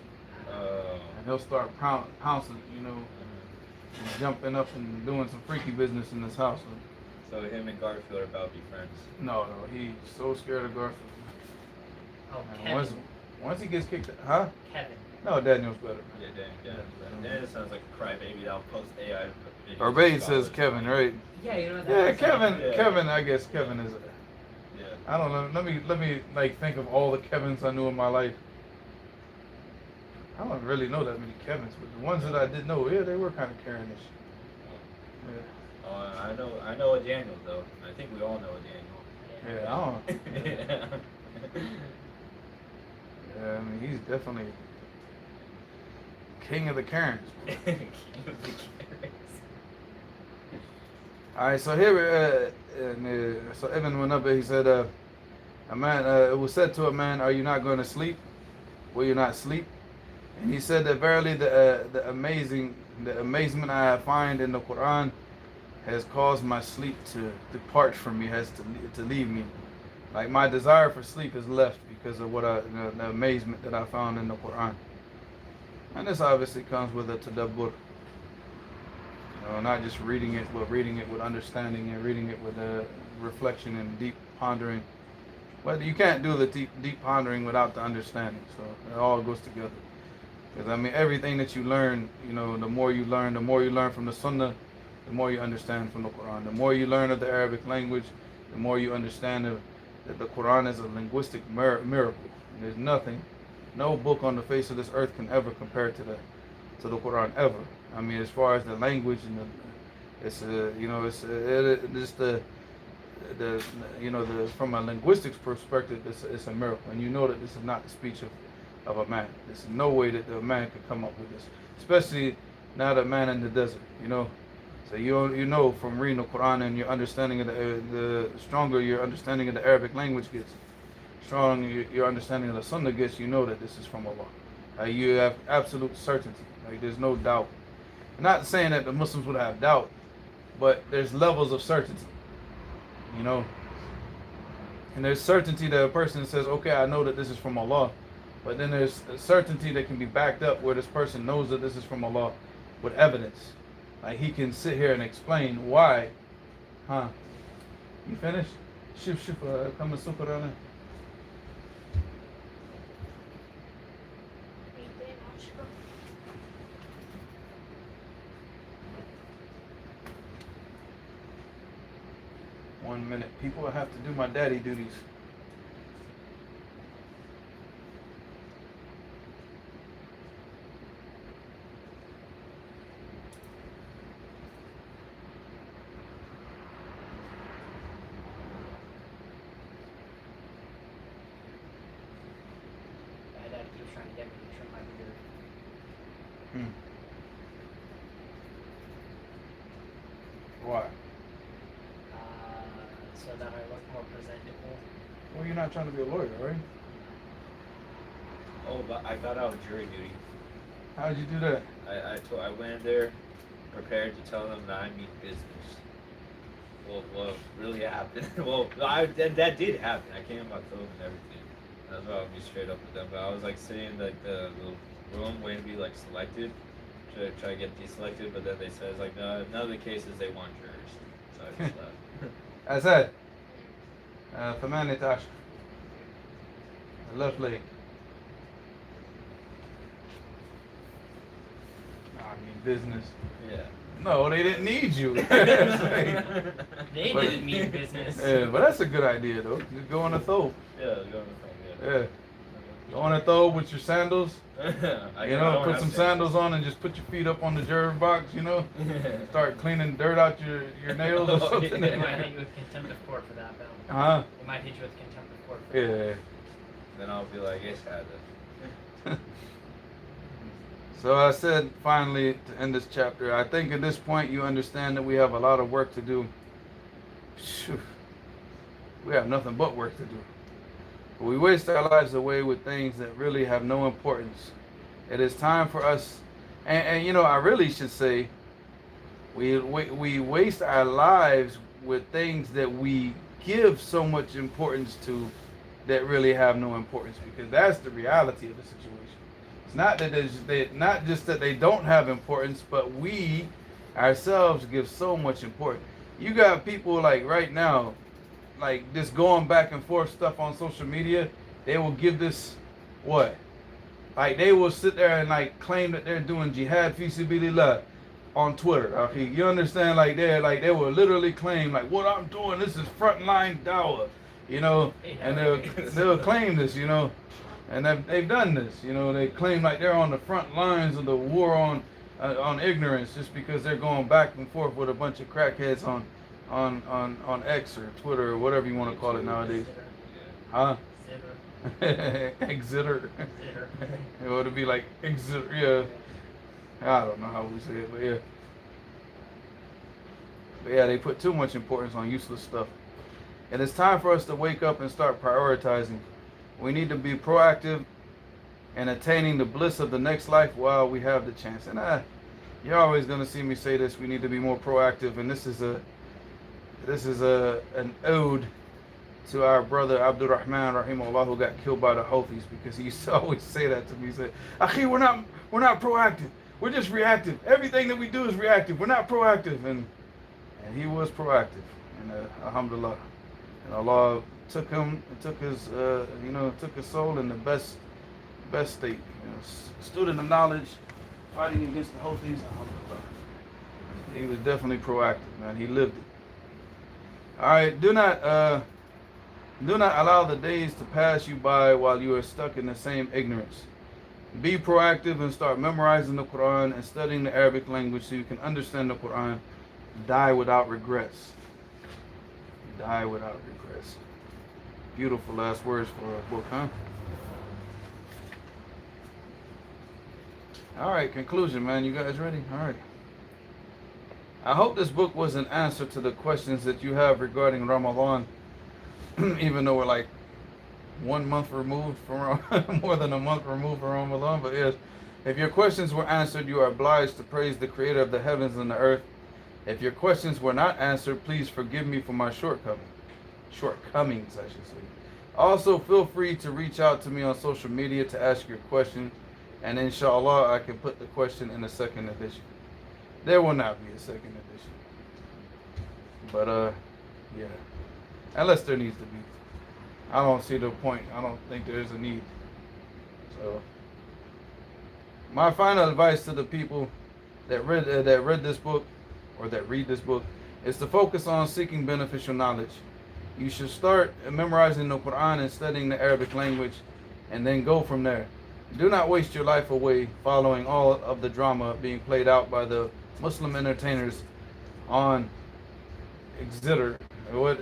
C: And he'll start pouncing, you know, and jumping up and doing some freaky business in this house.
D: So him and Garfield are about to be friends.
C: No, he's so scared of Garfield.
A: Oh,
C: And
A: Kevin.
C: once he gets kicked out, huh?
A: Kevin.
C: No, Daniel's better.
D: Yeah, Dan sounds like a crybaby that'll post AI videos.
C: Or Bade says Kevin, right?
A: Yeah, you know what
C: Yeah,
A: that
C: Kevin.
D: Yeah.
C: Kevin. I guess Kevin is.
D: Yeah.
C: I don't know. Let me like think of all the Kevins I knew in my life. I don't really know that many Kevins, but the ones that I did know, yeah, they were kind of Karenish. Yeah.
D: I know a Daniel though. I think we all know a Daniel.
C: Yeah, I don't.
D: Yeah.
C: Yeah, I mean, he's definitely king of the Karens. All right, so here, so Ibn Munabbih, he said, a man, it was said to a man, "Are you not going to sleep? Will you not sleep?" And he said that verily the amazement I find in the Quran has caused my sleep to depart from me, has to leave me. Like my desire for sleep is left because of the amazement that I found in the Quran. And this obviously comes with a tadabbur. You know, not just reading it, but reading it with understanding and reading it with reflection and deep pondering. But you can't do the deep pondering without the understanding. So it all goes together. Because I mean, everything that you learn, you know, the more you learn from the Sunnah, the more you understand from the Quran. The more you learn of the Arabic language, the more you understand of that the Quran is a linguistic miracle. And there's nothing, no book on the face of this earth can ever compare to the Quran ever. I mean, as far as the language and it's just the from a linguistics perspective, it's a miracle, and you know that this is not the speech of a man. There's no way that a man could come up with this, especially not a man in the desert. So you know from reading the Quran and your understanding of the stronger your understanding of the Arabic language gets, strong your understanding of the Sunnah gets, you know that this is from Allah. You have absolute certainty. Like there's no doubt. I'm not saying that the Muslims would have doubt, but there's levels of certainty. And there's certainty that a person says, okay, I know that this is from Allah, but then there's a certainty that can be backed up where this person knows that this is from Allah with evidence. Like he can sit here and explain why. You finished? Come and super on it.
E: Ashra.
C: 1 minute. People have to do my daddy duties.
A: My dad keeps trying to get me to trim my beard.
C: Why?
A: So that I look more presentable.
C: Well, you're not trying to be a lawyer, right?
D: Oh, but I got out of jury duty.
C: How did you do that?
D: I went in there prepared to tell them that I mean business. Well, really happened. That did happen. I came in my clothes and everything. That's why I'll be straight up with them. But I was like sitting in like the little room waiting to be like selected, try to get deselected. But then they said it's like no, none of the cases they want jurors. So I just left.
C: أسد 18 lovely. I mean business.
D: Yeah.
C: No, they didn't need you.
A: They didn't mean business.
C: Yeah, but that's a good idea though. Just go on a throw.
D: Yeah, go on the phone.
C: Yeah. Go on a throw with your sandals.
D: Yeah.
C: Put some sandals on and just put your feet up on the juror box, Start cleaning dirt out your nails or something.
A: They might hit you with contempt of court for that, though.
C: Huh?
A: They might hit you with contempt of court for that.
C: Yeah.
D: Then I'll be like, it's had it.
C: So I said finally to end this chapter, I think at this point you understand that we have a lot of work to do. Phew. We have nothing but work to do. We waste our lives away with things that really have no importance. It is time for us, and I really should say, we waste our lives with things that we give so much importance to that really have no importance, because that's the reality of the situation. It's not that not just that they don't have importance, but we ourselves give so much importance. You got people like right now, like just going back and forth stuff on social media. They will give this what? Like they will sit there and like claim that they're doing jihad fi sabilillah on Twitter. Okay, you understand? Like they will literally claim like what I'm doing. This is frontline dawah, and they'll claim this, and they've done this. They claim like they're on the front lines of the war on ignorance just because they're going back and forth with a bunch of crackheads on X or Twitter or whatever you want to call it nowadays. Huh? Exeter. It would be like Exeter, yeah. I don't know how we say it, but yeah. But yeah, they put too much importance on useless stuff. And it's time for us to wake up and start prioritizing. We need to be proactive in attaining the bliss of the next life while we have the chance. And you're always going to see me say this. We need to be more proactive. And this is an ode to our brother Abdul Rahman rahimahullah, who got killed by the Houthis, because he used to always say that to me. He said, Akhi, we're not proactive. We're just reactive. Everything that we do is reactive. We're not proactive. And he was proactive. And alhamdulillah. And Allah took him, took his soul in the best state. Student of knowledge, fighting against the Houthis. Alhamdulillah. He was definitely proactive, man. He lived it. All right, do not Do not allow the days to pass you by while you are stuck in the same ignorance. Be proactive and start memorizing the Quran and studying the Arabic language so you can understand the Quran. Die without regrets. Die without regrets. Beautiful last words for a book, huh? All right, conclusion, man. You guys ready? All right. I hope this book was an answer to the questions that you have regarding Ramadan, even though we're like 1 month removed from more than a month removed from Ramadan. But yes, if your questions were answered, you are obliged to praise the Creator of the heavens and the earth. If your questions were not answered, please forgive me for my shortcomings, I should say. Also, feel free to reach out to me on social media to ask your question, and inshallah, I can put the question in the second edition. There will not be a second edition, but yeah, unless there needs to be. I don't see the point. I don't think there is a need. So, my final advice to the people that read this book, or that read this book, is to focus on seeking beneficial knowledge. You should start memorizing the Quran and studying the Arabic language, and then go from there. Do not waste your life away following all of the drama being played out by the Muslim entertainers on Zitter. What?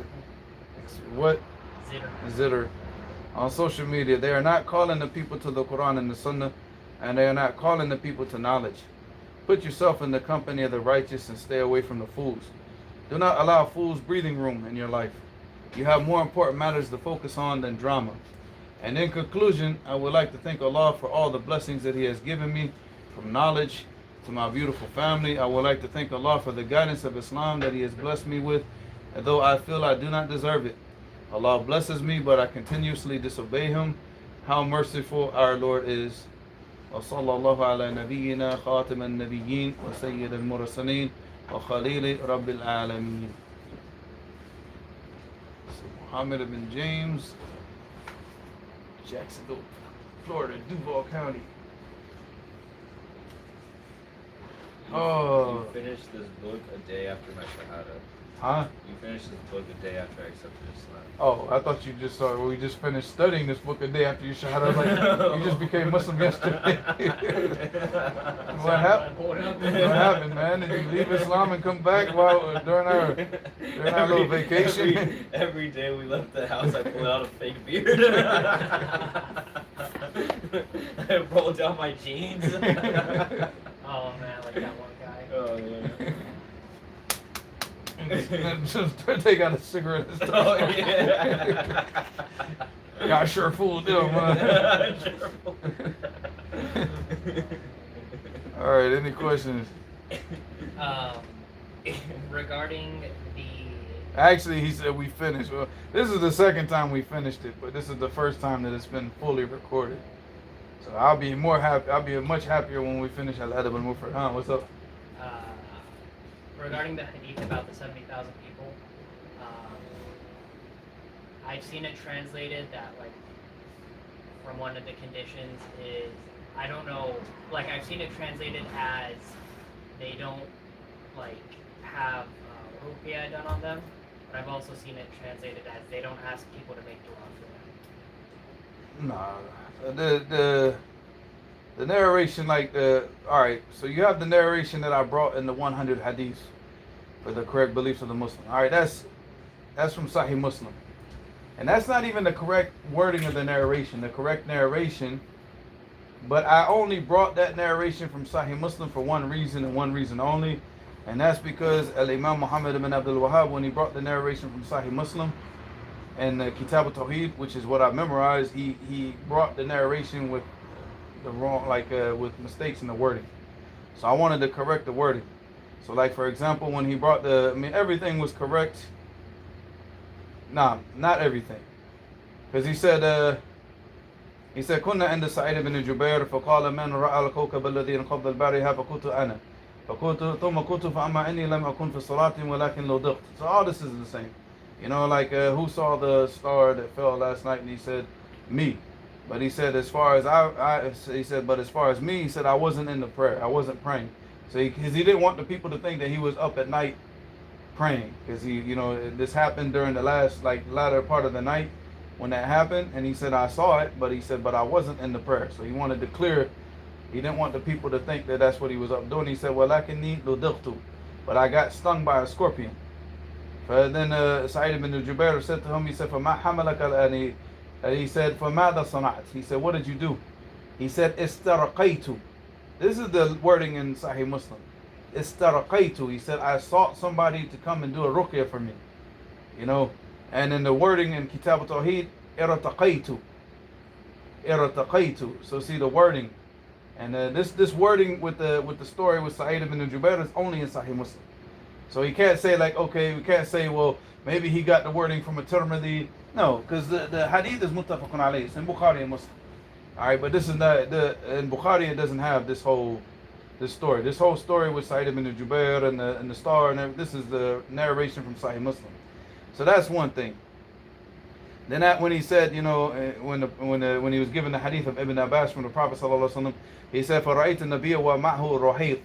C: Zitter. On social media. They are not calling the people to the Quran and the Sunnah, and they are not calling the people to knowledge. Put yourself in the company of the righteous and stay away from the fools. Do not allow fools breathing room in your life. You have more important matters to focus on than drama. And in conclusion, I would like to thank Allah for all the blessings that He has given me, from knowledge to my beautiful family. I would like to thank Allah for the guidance of Islam that He has blessed me with, although I feel I do not deserve it. Allah blesses me, but I continuously disobey Him. How merciful our Lord is. وصلى الله على نبينا خاتم النبيين وسيد المرسلين وخليل رب العالمين. Muhammad ibn James, Jacksonville, Florida, Duval County. Oh.
D: You finished this book a day after my Shahada.
C: Huh?
D: You finished this book a day after I accepted Islam.
C: Oh, I thought you just saw. We just finished studying this book a day after you shahada. I was like, you just became Muslim yesterday. What happened? What happened, man? Did you leave Islam and come back during our little vacation?
D: Every day we left the house, I pulled out a fake beard. I rolled down my jeans.
A: Oh man, like that one guy.
D: Oh yeah.
C: Just take out a cigarette and stuff.
D: Oh yeah.
C: Yeah, I sure fooled them, man. All right, any questions?
A: Regarding the.
C: Actually, he said we finished. Well, this is the second time we finished it, but this is the first time that it's been fully recorded. So I'll be more happy. I'll be much happier when we finish Al-Adab al-Mufrad. Huh? What's up?
A: Regarding the hadith about the 70,000 people, I've seen it translated that, like, from one of the conditions is, I don't know, like, I've seen it translated as they don't, like, have ruqyah done on them, but I've also seen it translated as they don't ask people to make dua for them.
C: Nah, the narration, like all right, so you have the narration that I brought in the 100 hadiths for the correct beliefs of the Muslim. All right, that's from Sahih Muslim, and that's not even the correct wording of the narration. The correct narration, but I only brought that narration from Sahih Muslim for one reason and one reason only, and that's because Al-Imam Muhammad ibn Abdul Wahhab, when he brought the narration from Sahih Muslim and the Kitab al-Tawheed, which is what I memorized, he brought the narration with the wrong, with mistakes in the wording. So I wanted to correct the wording. So, like, for example, when he brought everything was correct. Nah, not everything, because he said كنا عند سعيد بن جبير فقال من رأى الكوكب الذي انقض البارحة فقلت أنا فقلت ثم قلت فأما إني لم أكن في صلاة ولكن لو ضغط. So all this is the same, like who saw the star that fell last night, and he said me. But he said, as far as but as far as me, he said, I wasn't in the prayer. I wasn't praying. So because he didn't want the people to think that he was up at night praying. Because this happened during the latter part of the night. when that happened, and he said, I saw it, but he said, but I wasn't in the prayer. So he wanted to clear, he didn't want the people to think that that's what he was up doing. He said, وَلَكِنِّي لُدِغْتُ, but I got stung by a scorpion. But then Sa'id ibn Jubair said to him, he said, فَمَا حَمَلَكَ الْآنِ, he said, فَمَاذَا صَنَعْتِ, he said, what did you do? He said, إِسْتَرَقَيْتُ. This is the wording in Sahih Muslim. إِسْتَرَقَيْتُ. He said, I sought somebody to come and do a ruqya for me. You know, and in the wording in Kitab al-Tawheed, إِرَتَقَيْتُ. إِرَتَقَيْتُ. So see the wording. And this wording with the story with Sa'id ibn Jubair is only in Sahih Muslim. So he can't say like, okay, we can't say, well, maybe he got the wording from a Tirmidhi. No, because the hadith is muttafaqun alayh. It's in Bukhari and Muslim. Alright, but this is not, in Bukhari it doesn't have this story. This whole story with Sa'id ibn Jubair and the star, and this is the narration from Sahih Muslim. So that's one thing. Then that when he said, you know, when he was given the hadith of Ibn Abbas from the Prophet sallallahu alaihi wasallam, he said, فَرَأَيْتَ النَّبِيَّ وَمَعْهُ رُحَيْطٌ.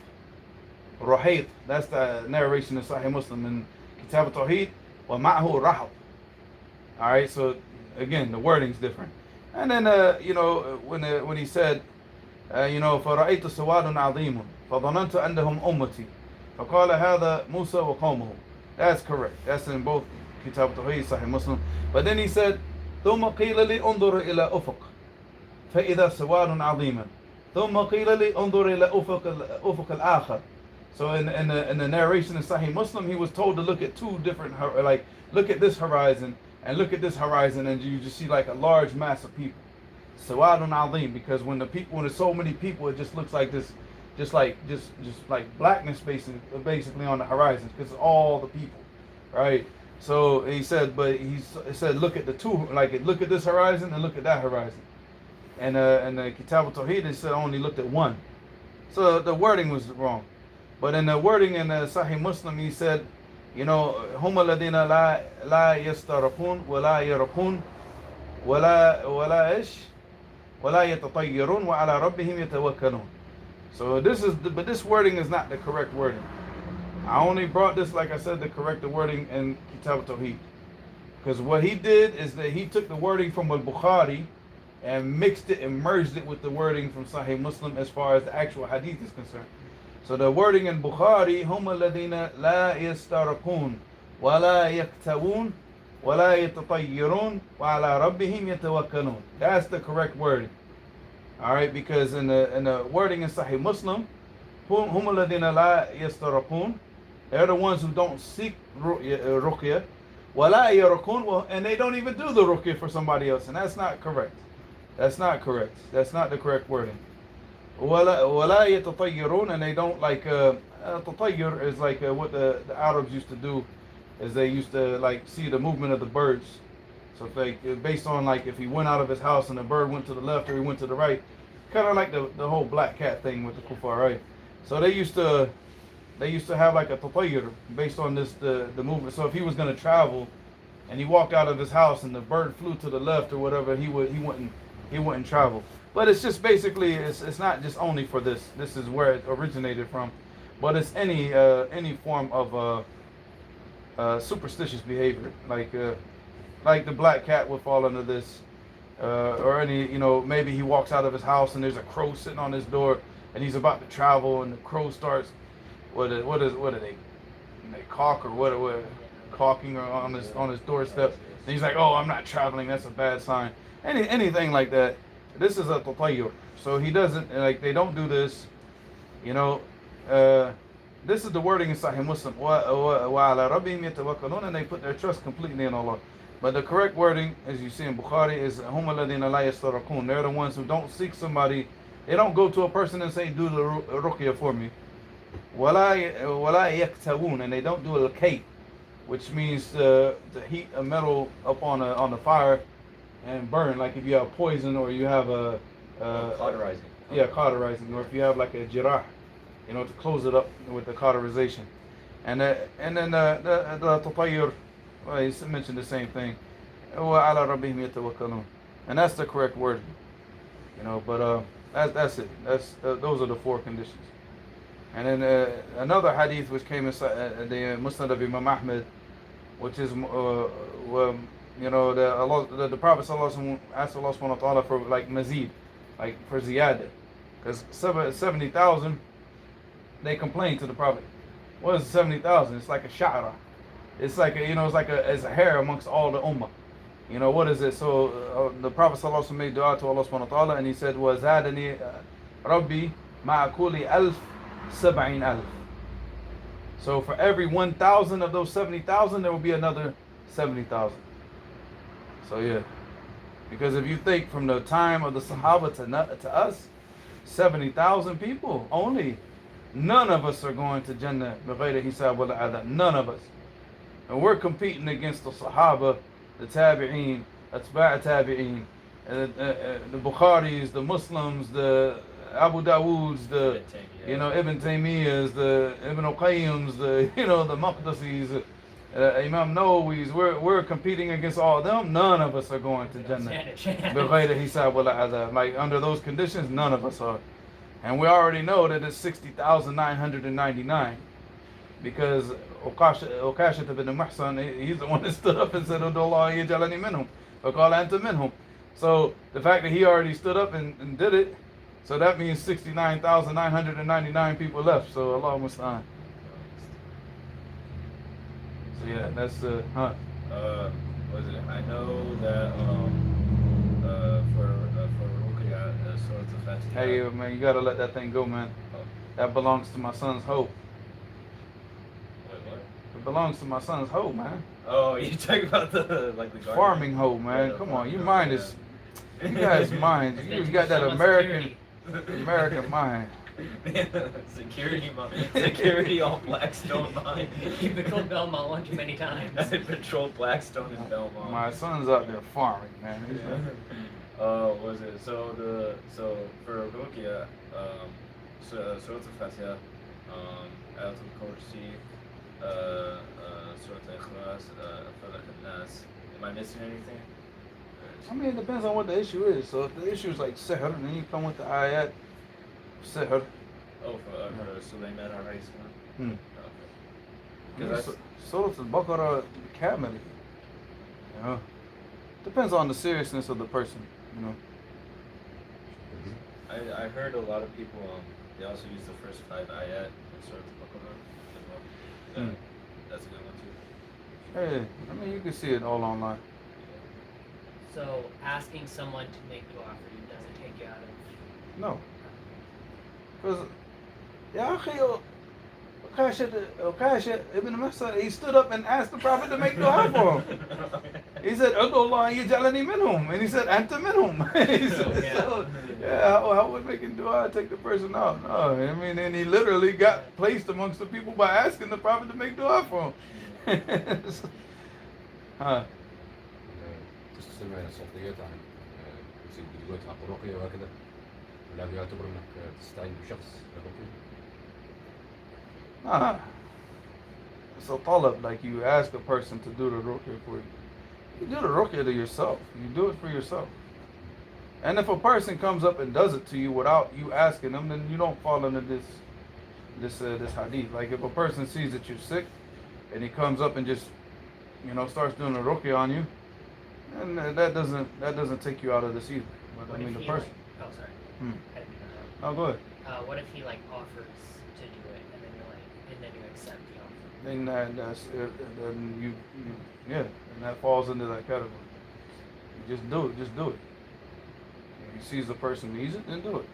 C: Ruhayt, that's the narration of Sahih Muslim in Kitab al-Tawheed, وَمَعْهُ رَحَطٌ. Alright, so again, the wording's different. And then, you know, when he said, you know, فَرَأَيْتُ سَوَادٌ عَظِيمٌ فَظَنَنْتُ أَنَّهُمْ أُمَّتِي فَقَالَ هَذَا مُوسَى وَقَوْمُهُ. That's correct. That's in both Kitab al-Tawheed, Sahih Muslim. But then he said, ثُمَّ قِيلَ لِي انظُرْ إِلَى أُفُقٍ فَإِذَا سَوَادٌ عَظِيمٌ ثُمَّ قِيلَ لِي انظُرْ إِلَى أُفُقِ الْآخَرِ. So in the narration in Sahih Muslim, he was told to look at two different, like, look at this horizon and look at this horizon, and you just see like a large mass of people. Sawadun Alim, because when there's so many people, it just looks like this, just like blackness basically on the horizon, because all the people, right? So he said, but he said, look at the two, like look at this horizon and look at that horizon. And the Kitab al-Tawheed, it said only looked at one. So the wording was wrong. But in the wording in the Sahih Muslim, he said, you know, هم الذين لا يسترقون ولا يرقون ولا إيش ولا يتطيرون وعلى ربهم يتوكلون. So but this wording is not the correct wording. I only brought this, like I said, to correct the wording in Kitab al-Tawheed. Because what he did is that he took the wording from al-Bukhari and mixed it and merged it with the wording from Sahih Muslim as far as the actual hadith is concerned. So the wording in Bukhari, هم الذين لا يسترقون ولا يكتوون ولا يتطيرون وعلى ربهم يتوكلون. That's the correct wording. All right, because in the wording in Sahih Muslim, هم الذين لا يسترقون, they're the ones who don't seek ruqya, ولا يرقون, and they don't even do the ruqya for somebody else, and that's not correct. That's not correct. That's not the correct wording. ولا يتطيرون, and they don't like تطير is like what the Arabs used to do, is they used to like see the movement of the birds. So if like based on like if he went out of his house and the bird went to the left or he went to the right, kind of like the whole black cat thing with the kuffar, right? So they used to have like a tatayur based on the movement. So if he was going to travel and he walked out of his house and the bird flew to the left or whatever, he wouldn't travel. But it's just basically, it's not just only for this. This is where it originated from, but it's any form of superstitious behavior, like the black cat would fall under this, or any, you know, maybe he walks out of his house and there's a crow sitting on his door and he's about to travel and the crow starts, what are they caulk or what caulking on his doorstep. And he's like, oh, I'm not traveling. That's a bad sign. Anything like that. This is a tatayyur. So he doesn't, like, they don't do this, you know. This is the wording in Sahih Muslim. وَعَلَى رَبِّهِمْ يَتَوَكَّلُونَ, and they put their trust completely in Allah. But the correct wording, as you see in Bukhari, is هُمَ الَّذِينَ لَا يَسْتَرَقُونَ. They're the ones who don't seek somebody. They don't go to a person and say, do the ruqya for me. وَلَا يَكْتَوُونَ, and they don't do al-kayt, which means to heat a metal up on the fire and burn, like if you have poison or you have
D: Cauterizing.
C: Yeah, cauterizing, or if you have like a jirah, you know, to close it up with the cauterization. And then the tatayyur, well, he mentioned the same thing. وَعَلَى رَبِّهِمْ يَتَوَكَّلُونَ. And that's the correct word, you know. But that's it. Those are the four conditions. And then another hadith which came in the Musnad of Imam Ahmed, which is you know, the Prophet ﷺ asked Allah subhanahu wa ta'ala for like mazid, like for ziyada. Because 70,000, they complained to the Prophet. What is 70,000? It's like a sha'ra. It's like a, it's a hair amongst all the ummah. You know, what is it? So the Prophet ﷺ made dua to Allah subhanahu wa ta'ala and he said, وَزَادَنِي رَبِّي مَعَ كُلِّ أَلْفٍ 70,000. So for every 1,000 of those 70,000, there will be another 70,000. So yeah, because if you think from the time of the Sahaba to us, 70,000 people only, none of us are going to Jannah بغير حساب ولا عذاب. None of us. And we're competing against the Sahaba, the Tabi'een, Atba' Tabi'een, the Bukharis, the Muslims, the Abu Dawuds, the Ibn Taymiyyahs, the Ibn Qayyim's, the the Maqdisis, Imam Nawawi's. We're competing against all of them. None of us are going to Jannah. بغير حساب ولا عذاب. Like under those conditions, none of us are. And we already know that it's 60,999 because Uqasha ibn Muhsan, he's the one that stood up and said, "Udullah yajalani minhum, وقال أنت منهم." So the fact that he already stood up and did it, so that means 69,999 people left. So Allah musta'an. So yeah, that's
D: Was it? I know that for Ruqya, Surah Al-Fatiha.
C: Hey man, you gotta let that thing go, man. That belongs to my son's hope.
D: Wait, what?
C: It belongs to my son's hoe, man.
D: Oh, you talking about the garden?
C: Farming hoe, man.
D: Yeah,
C: Come on, your
D: yeah.
C: mind is, you guys' mind. You got that American mind.
D: Security on Blackstone Mine.
A: You patrolled Belmont one too many times.
D: I patrolled Blackstone and Belmont.
C: My son's out there farming, man. He's like,
D: Was it so for Ruqya, Surah Al-Fatiha, Ayatul Kursi, Surah Al-Ikhlas, Falaq al-Nas. Am I missing anything?
C: I mean, it depends on what the issue is. So if the issue is like sihr, then you come with the ayat sihr.
D: Oh, for Sulaiman alayhi salam.
C: Hmm.
D: Okay. Because
C: Surah Al-Baqarah kamili. You know, depends on the seriousness of the person. You know.
D: I heard a lot of people they also use the first 5 ayat in Surah Al-Baqarah as well. That's a good one too.
C: Hey, I mean, you can see it all online.
A: So asking someone to make dua for you doesn't take you out of.
C: No. Because, ya akhi, Uqasha ibn Muhsan, he stood up and asked the Prophet to make dua for him. He said, "Udullah yajalani minhum," and he said, "Anta minhum." He said, so, yeah, how would making dua take the person out? No, I mean, and he literally got placed amongst the people by asking the Prophet to make dua for him. Huh.
B: تستمع إلى الصوتيات عن تسجيل فيديوهات عن الرقية وهكذا، ولا بيعتبر إنك تستعين بشخص للرقية؟
C: Nah. It's a talab, like you ask a person to do the ruqya for you. You do the ruqya to yourself. You do it for yourself. And if a person comes up and does it to you without you asking them, then you don't fall into this hadith. Like if a person sees that you're sick and he comes up and just starts doing the ruqya on you, and that doesn't take you out of this either. But
A: What
C: I mean
A: if
C: the
A: he,
C: person.
A: like, oh, sorry.
C: Hmm.
A: I didn't mean to interrupt.
C: Oh, go ahead.
A: What if he like offers to do it and then you're like, and then you accept the offer?
C: Then then you yeah, and that falls into that category. You just do it. If he sees the person needs it, then do it.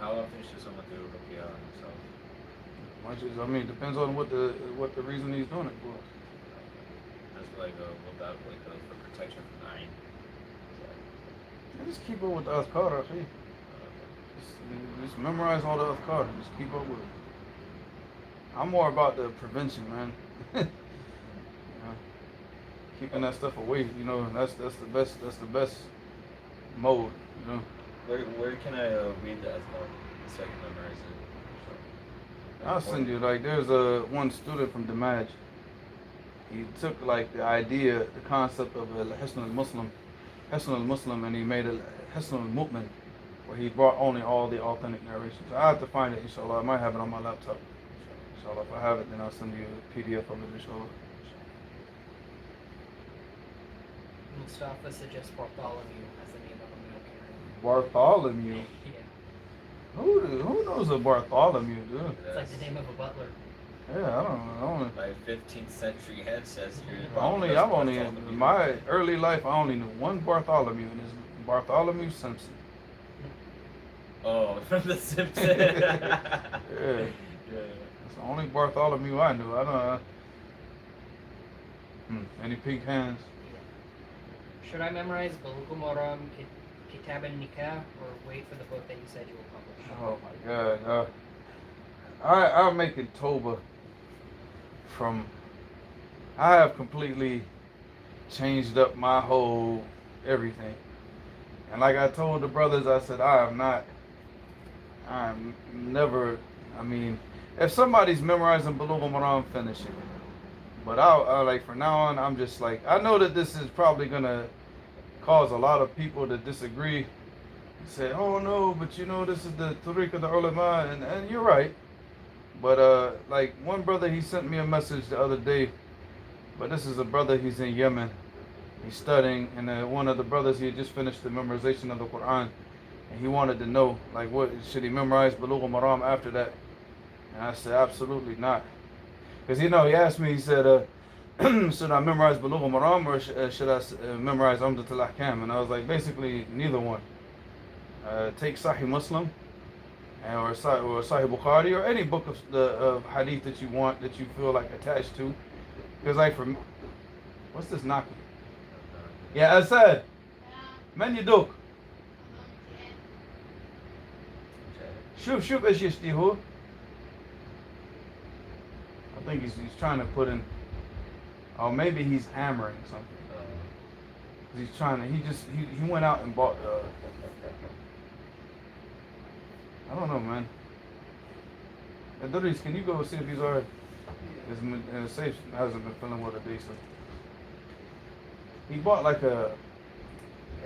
D: How often should someone do ruqya on himself?
C: Much as depends on what the reason he's doing it for.
D: That's like for protection from Ain.
C: And just keep up with the azkar, akhi. Just memorize all the azkar. Just keep up with it. I'm more about the prevention, man. Keeping that stuff away. That's the best mode.
D: Where can I read that so I can memorize it?
C: I'll send you, like, there's one student from Damaj. He took, like, the idea, the concept of Hisn al-Muslim, and he made a Hisn al-Mu'min, where he brought only all the authentic narrations. I have to find it, inshallah. I might have it on my laptop. Inshallah. If I have it, then I'll send you a PDF of it, inshallah.
A: Mustafa suggests Bartholomew as the name of a milk carrier.
C: Bartholomew.
A: Yeah.
C: Who knows a Bartholomew, dude?
A: It's like the name of a butler.
C: Yeah, I don't know.
D: My 15th century ancestors.
C: I've only in my early life, I only knew one Bartholomew, and it's Bartholomew Simpson.
D: Oh, from The Simpsons.
C: Yeah.
D: Yeah.
C: It's the only Bartholomew I knew. I don't know. Any pink hands?
A: Should I memorize Bulugh Maram, Kitab and Nikah, or wait for the book that you said you will publish?
C: Oh my God. I'm making Toba from. I have completely changed up my whole everything. And like I told the brothers, I said, I'm never, I mean, if somebody's memorizing Bulugh Maram, finish it. But I like, from now on, I'm just like, I know that this is probably going to cause a lot of people to disagree. Say, oh no, but you know, this is the tariq of the ulama, and you're right. But like one brother, he sent me a message the other day, but this is a brother, he's in Yemen. He's studying, and one of the brothers, he had just finished the memorization of the Quran, and he wanted to know, like, what should he memorize Bulugh Maram after that? And I said, absolutely not. Because, he asked me, he said, should I memorize Bulugh Maram, or should I memorize Umdatul Ahkam? And I was like, basically, neither one. Take Sahih Muslim, or Sahih Bukhari, or any book of hadith that you want, that you feel like attached to. Because, like, what's this knocking? Yeah, Asad. من يدوك؟ شوف ايش يشتي هو. I think he's trying to put in, or maybe he's hammering something. He's trying to, he went out and bought, I don't know, man. Idris, can you go see if he's alright? His safe hasn't been feeling well today, so. He bought like a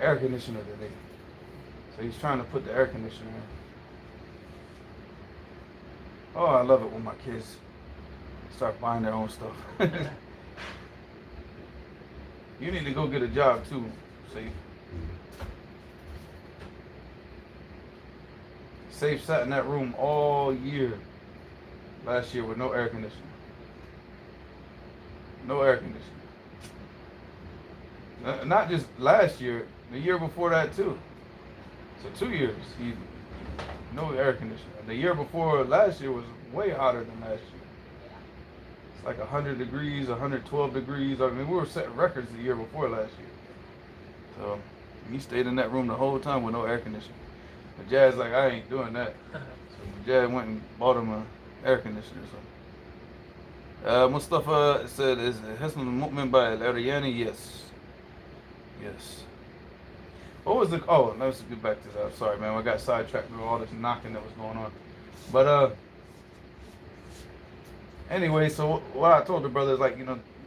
C: air conditioner today. So he's trying to put the air conditioner in. Oh, I love it when my kids start buying their own stuff. You need to go get a job too, Safe. Safe sat in that room all year last year with no air conditioner. No air conditioner. Not just last year, the year before that too. So 2 years, no air conditioner. The year before last year was way hotter than last year. It's like 100 degrees, 112 degrees. I mean, we were setting records the year before last year. So he stayed in that room the whole time with no air conditioner. But Jazz like, I ain't doing that. So Jazz went and bought him an air conditioner. So Mustafa said, is Hisn al-Mu'min by al-Ariyani? Yes. Yes. What was the, oh, let's get back to that. Sorry, man, I got sidetracked with all this knocking that was going on. But anyway, so what I told the brothers, like,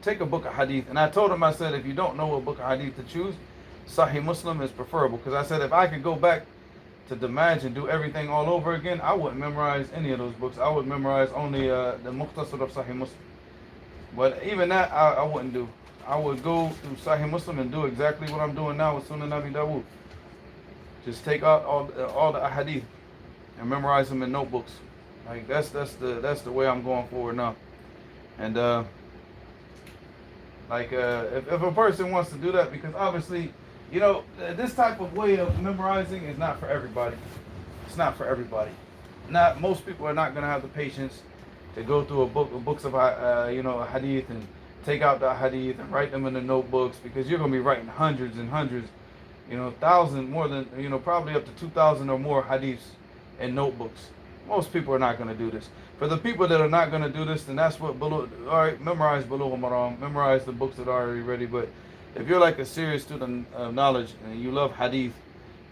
C: take a book of hadith. And I told them, I said, if you don't know what book of hadith to choose, Sahih Muslim is preferable. Because I said, if I could go back to Damaj and do everything all over again, I wouldn't memorize any of those books. I would memorize only the Mukhtasar of Sahih Muslim. But even that, I wouldn't do. I would go through Sahih Muslim and do exactly what I'm doing now with Sunan Abi Dawud. Just take out all the ahadith and memorize them in notebooks. Like that's the way I'm going forward now. And if a person wants to do that, because obviously, this type of way of memorizing is not for everybody. It's not for everybody. Most people are not going to have the patience to go through books of hadith and take out the hadith and write them in the notebooks, because you're going to be writing hundreds and hundreds, thousands, more than, probably up to 2,000 or more hadiths in notebooks. Most people are not going to do this. For the people that are not going to do this, then that's what, all right, memorize Bulugh Maram, memorize the books that are already ready. But if you're like a serious student of knowledge and you love hadith,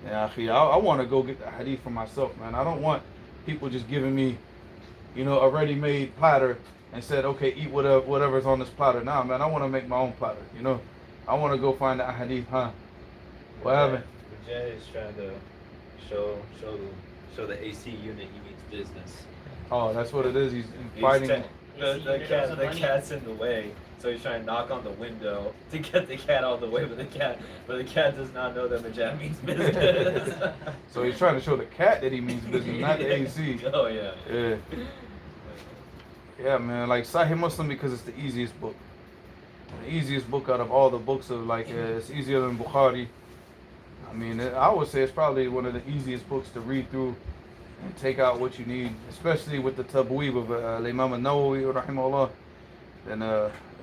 C: I want to go get the hadith for myself, man. I don't want people just giving me, a ready-made platter and said, okay, eat whatever's on this platter. Nah, man, I want to make my own platter, I want to go find the hadith, What happened?
D: Jay is trying to show the AC unit he means business.
C: Oh, that's what it is. He's
D: He's
C: fighting.
D: the cat's in the way, so he's trying to knock on the window to get the cat out of the way, but the cat does not know that Majab means business.
C: So he's trying to show the cat that he means business, not the AC.
D: Oh yeah.
C: Yeah. Yeah, man. Like Sahih Muslim because it's the easiest book. The easiest book out of all the books of like it's easier than Bukhari. I mean, I would say it's probably one of the easiest books to read through and take out what you need, especially with the tabweeb of Imam al-Nawawi rahimahullah. Then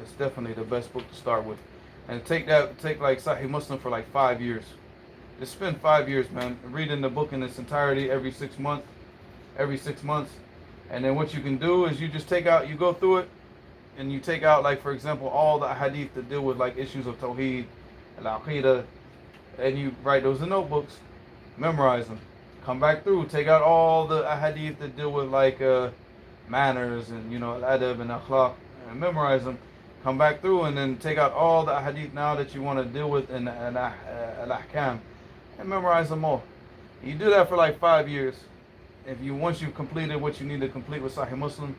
C: it's definitely the best book to start with. And take like Sahih Muslim for like 5 years. Just spend 5 years, man, reading the book in its entirety every 6 months. And then what you can do is you just you go through it, and you take out, like, for example, all the hadith that deal with like issues of Tawheed, al-Aqidah, and you write those in notebooks, memorize them, come back through, take out all the hadith that deal with like manners and, you know, al-adab and akhlaq, and memorize them, come back through, and then take out all the hadith now that you want to deal with in al-ahkam, and memorize them all. You do that for like 5 years. Once you've completed what you need to complete with Sahih Muslim,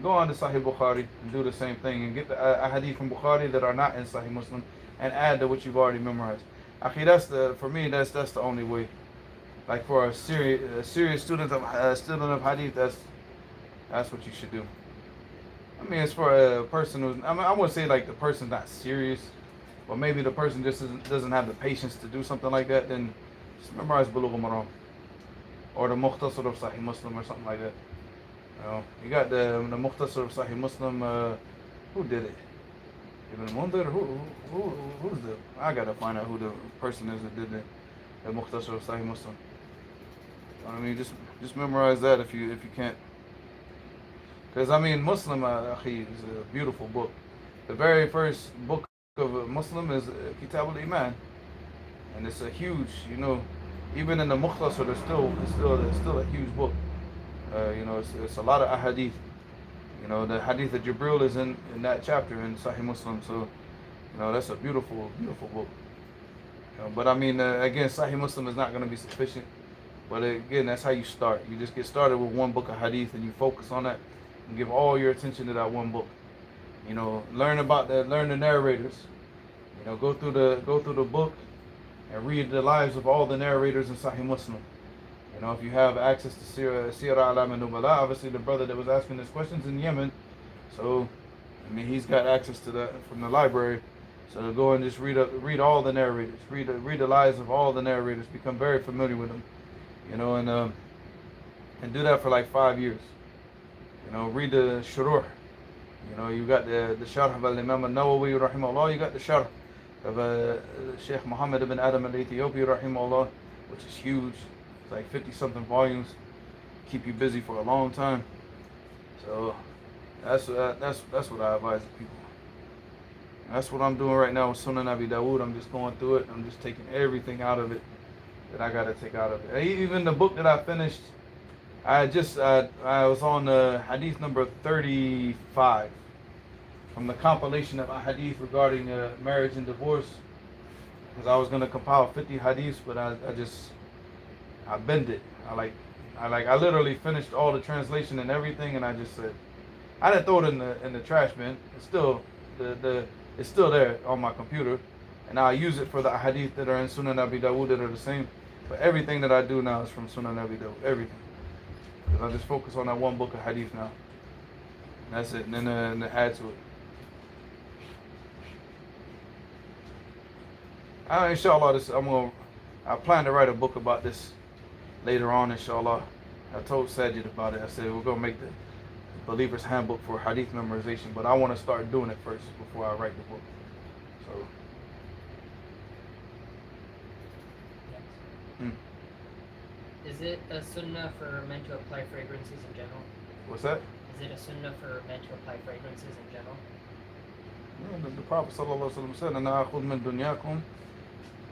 C: go on to Sahih Bukhari and do the same thing and get the hadith from Bukhari that are not in Sahih Muslim and add to what you've already memorized. Akhi, for me, that's the only way. Like for a serious student of hadith, that's what you should do. I mean, it's for a person who's, I wouldn't say like the person's not serious, but maybe the person just doesn't have the patience to do something like that. Then just memorize Bulugh al-Maram or the Mukhtasar of Sahih Muslim or something like that. You got the Mukhtasar of Sahih Muslim. Who did it? Ibn Mundhir? Who's the? I gotta find out who the person is that did the Mukhtasar of Sahih Muslim. I mean, just memorize that if you can't. Because I mean, Muslim, akhi, is a beautiful book. The very first book of a Muslim is Kitab al-Iman, and it's a huge, you know, even in the Mukhtasar, it's still a huge book. You know, it's a lot of ahadith. You know, the hadith of Jibril is in that chapter in Sahih Muslim. So, you know, that's a beautiful, beautiful book. You know, but I mean, again, Sahih Muslim is not going to be sufficient. But again, that's how you start. You just get started with one book of hadith and you focus on that and give all your attention to that one book. You know, learn the narrators. You know, go through the book and read the lives of all the narrators in Sahih Muslim. You know, if you have access to Sirah Alam al-Nubala, obviously the brother that was asking this question's in Yemen, so I mean he's got access to that from the library. So go and just read all the narrators, read the lives of all the narrators, become very familiar with them. You know, and do that for like 5 years. You know, read the Shuruh. You know, you got the Sharh of Imam al-Nawawi rahimahullah, you got the Sharh of Sheikh Muhammad ibn Adam al-Ethiopi rahimahullah, which is huge. It's like 50-something volumes. Keep you busy for a long time. So that's what I advise people. That's what I'm doing right now with Sunan Abi Dawood. I'm just going through it. I'm just taking everything out of it that I got to take out of it. Even the book that I finished, I was on hadith number 35 from the compilation of hadith regarding marriage and divorce, because I was going to compile 50 hadiths, but I bend it. I literally finished all the translation and everything, and I just said, I didn't throw it in the trash bin. It's still it's still there on my computer, and I use it for the hadith that are in Sunan Abi Dawood that are the same. But everything that I do now is from Sunan Abi Dawood, everything. Because I just focus on that one book of hadith now. And that's it, and then add to it. Inshallah, I plan to write a book about this later on, inshallah. I told Sajid about it. I said we're going to make the Believer's Handbook for hadith memorization, but I want to start doing it first before I write the book. So.
A: Is it a sunnah for men to apply fragrances in general?
C: What's that?
A: Is it a sunnah for men to apply fragrances in general?
C: Yeah, the Prophet sallallahu alaihi wasallam said, "Ana akhudh min dunyakum."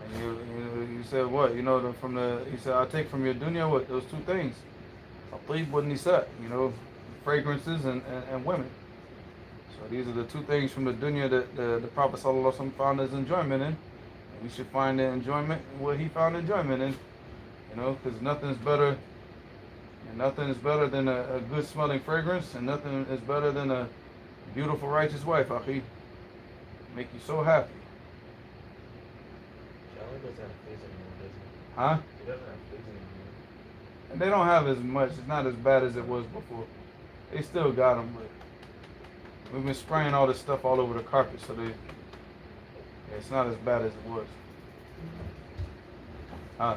C: And you said what? You know, he said, I take from your dunya what? Those two things. At-tib wa nisa, you know, fragrances and women. So these are the two things from the dunya that the Prophet sallallahu alaihi wasallam found his enjoyment in. And we should find the enjoyment what he found enjoyment in. You know, because nothing's better, And nothing is better than a good smelling fragrance, and nothing is better than a beautiful, righteous wife, akhi. Make you so happy.
F: Charlie doesn't have fleas anymore, does he?
C: Huh?
F: He doesn't have fleas anymore.
C: And they don't have as much. It's not as bad as it was before. They still got them, but we've been spraying all this stuff all over the carpet, so it's not as bad as it was. Huh?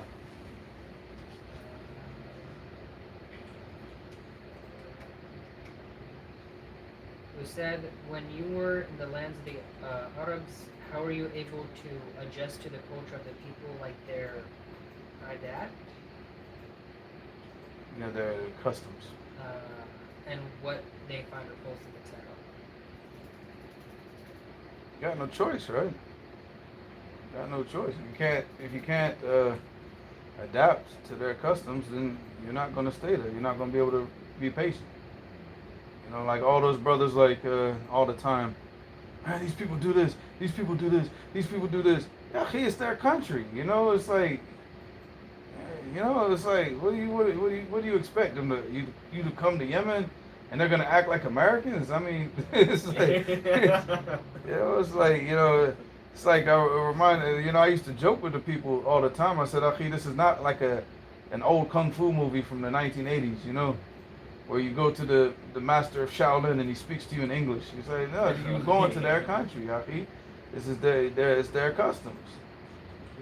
A: You said when you were in the lands of the Arabs, how were you able to adjust to the culture of the people, like their adat?
C: You know, their customs.
A: And what they find repulsive, etc.
C: You got no choice, right? You got no choice. If you can't adapt to their customs, then you're not going to stay there. You're not going to be able to be patient. You know, like all those brothers, like all the time. Man, these people do this. These people do this. These people do this. Yeah, it's their country. You know, it's like. You know, it's like, what do you expect them to you to come to Yemen and they're gonna act like Americans? I mean, it's like, you know, it's like, you know, it's like I remind, you know, I used to joke with the people all the time. I said, "Akhi, this is not like an old kung fu movie from the 1980s, you know, where you go to the master of Shaolin and he speaks to you in English. You say, no, you're going to their country, Akhi. This is it's their customs.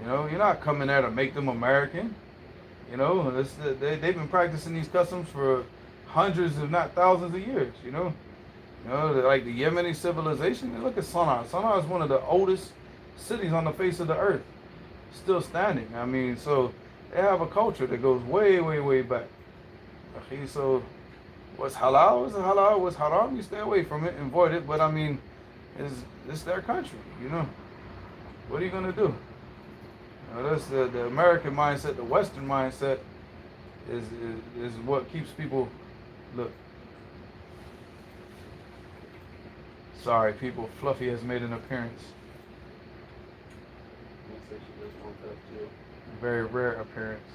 C: You know, you're not coming there to make them American. You know, they've been practicing these customs for hundreds, if not thousands of years, you know. You know, like the Yemeni civilization. Look at Sana'a. Sana'a is one of the oldest cities on the face of the earth, still standing. I mean, so they have a culture that goes way, way, way back. Okay, so what's halal is halal, what's haram, you stay away from it, avoid it. But I mean, it's their country, you know. What are you going to do? You know, that's the American mindset, the Western mindset is what keeps people, look. Sorry, people, Fluffy has made an appearance.
F: Looks like she does want that too.
C: Very rare appearance.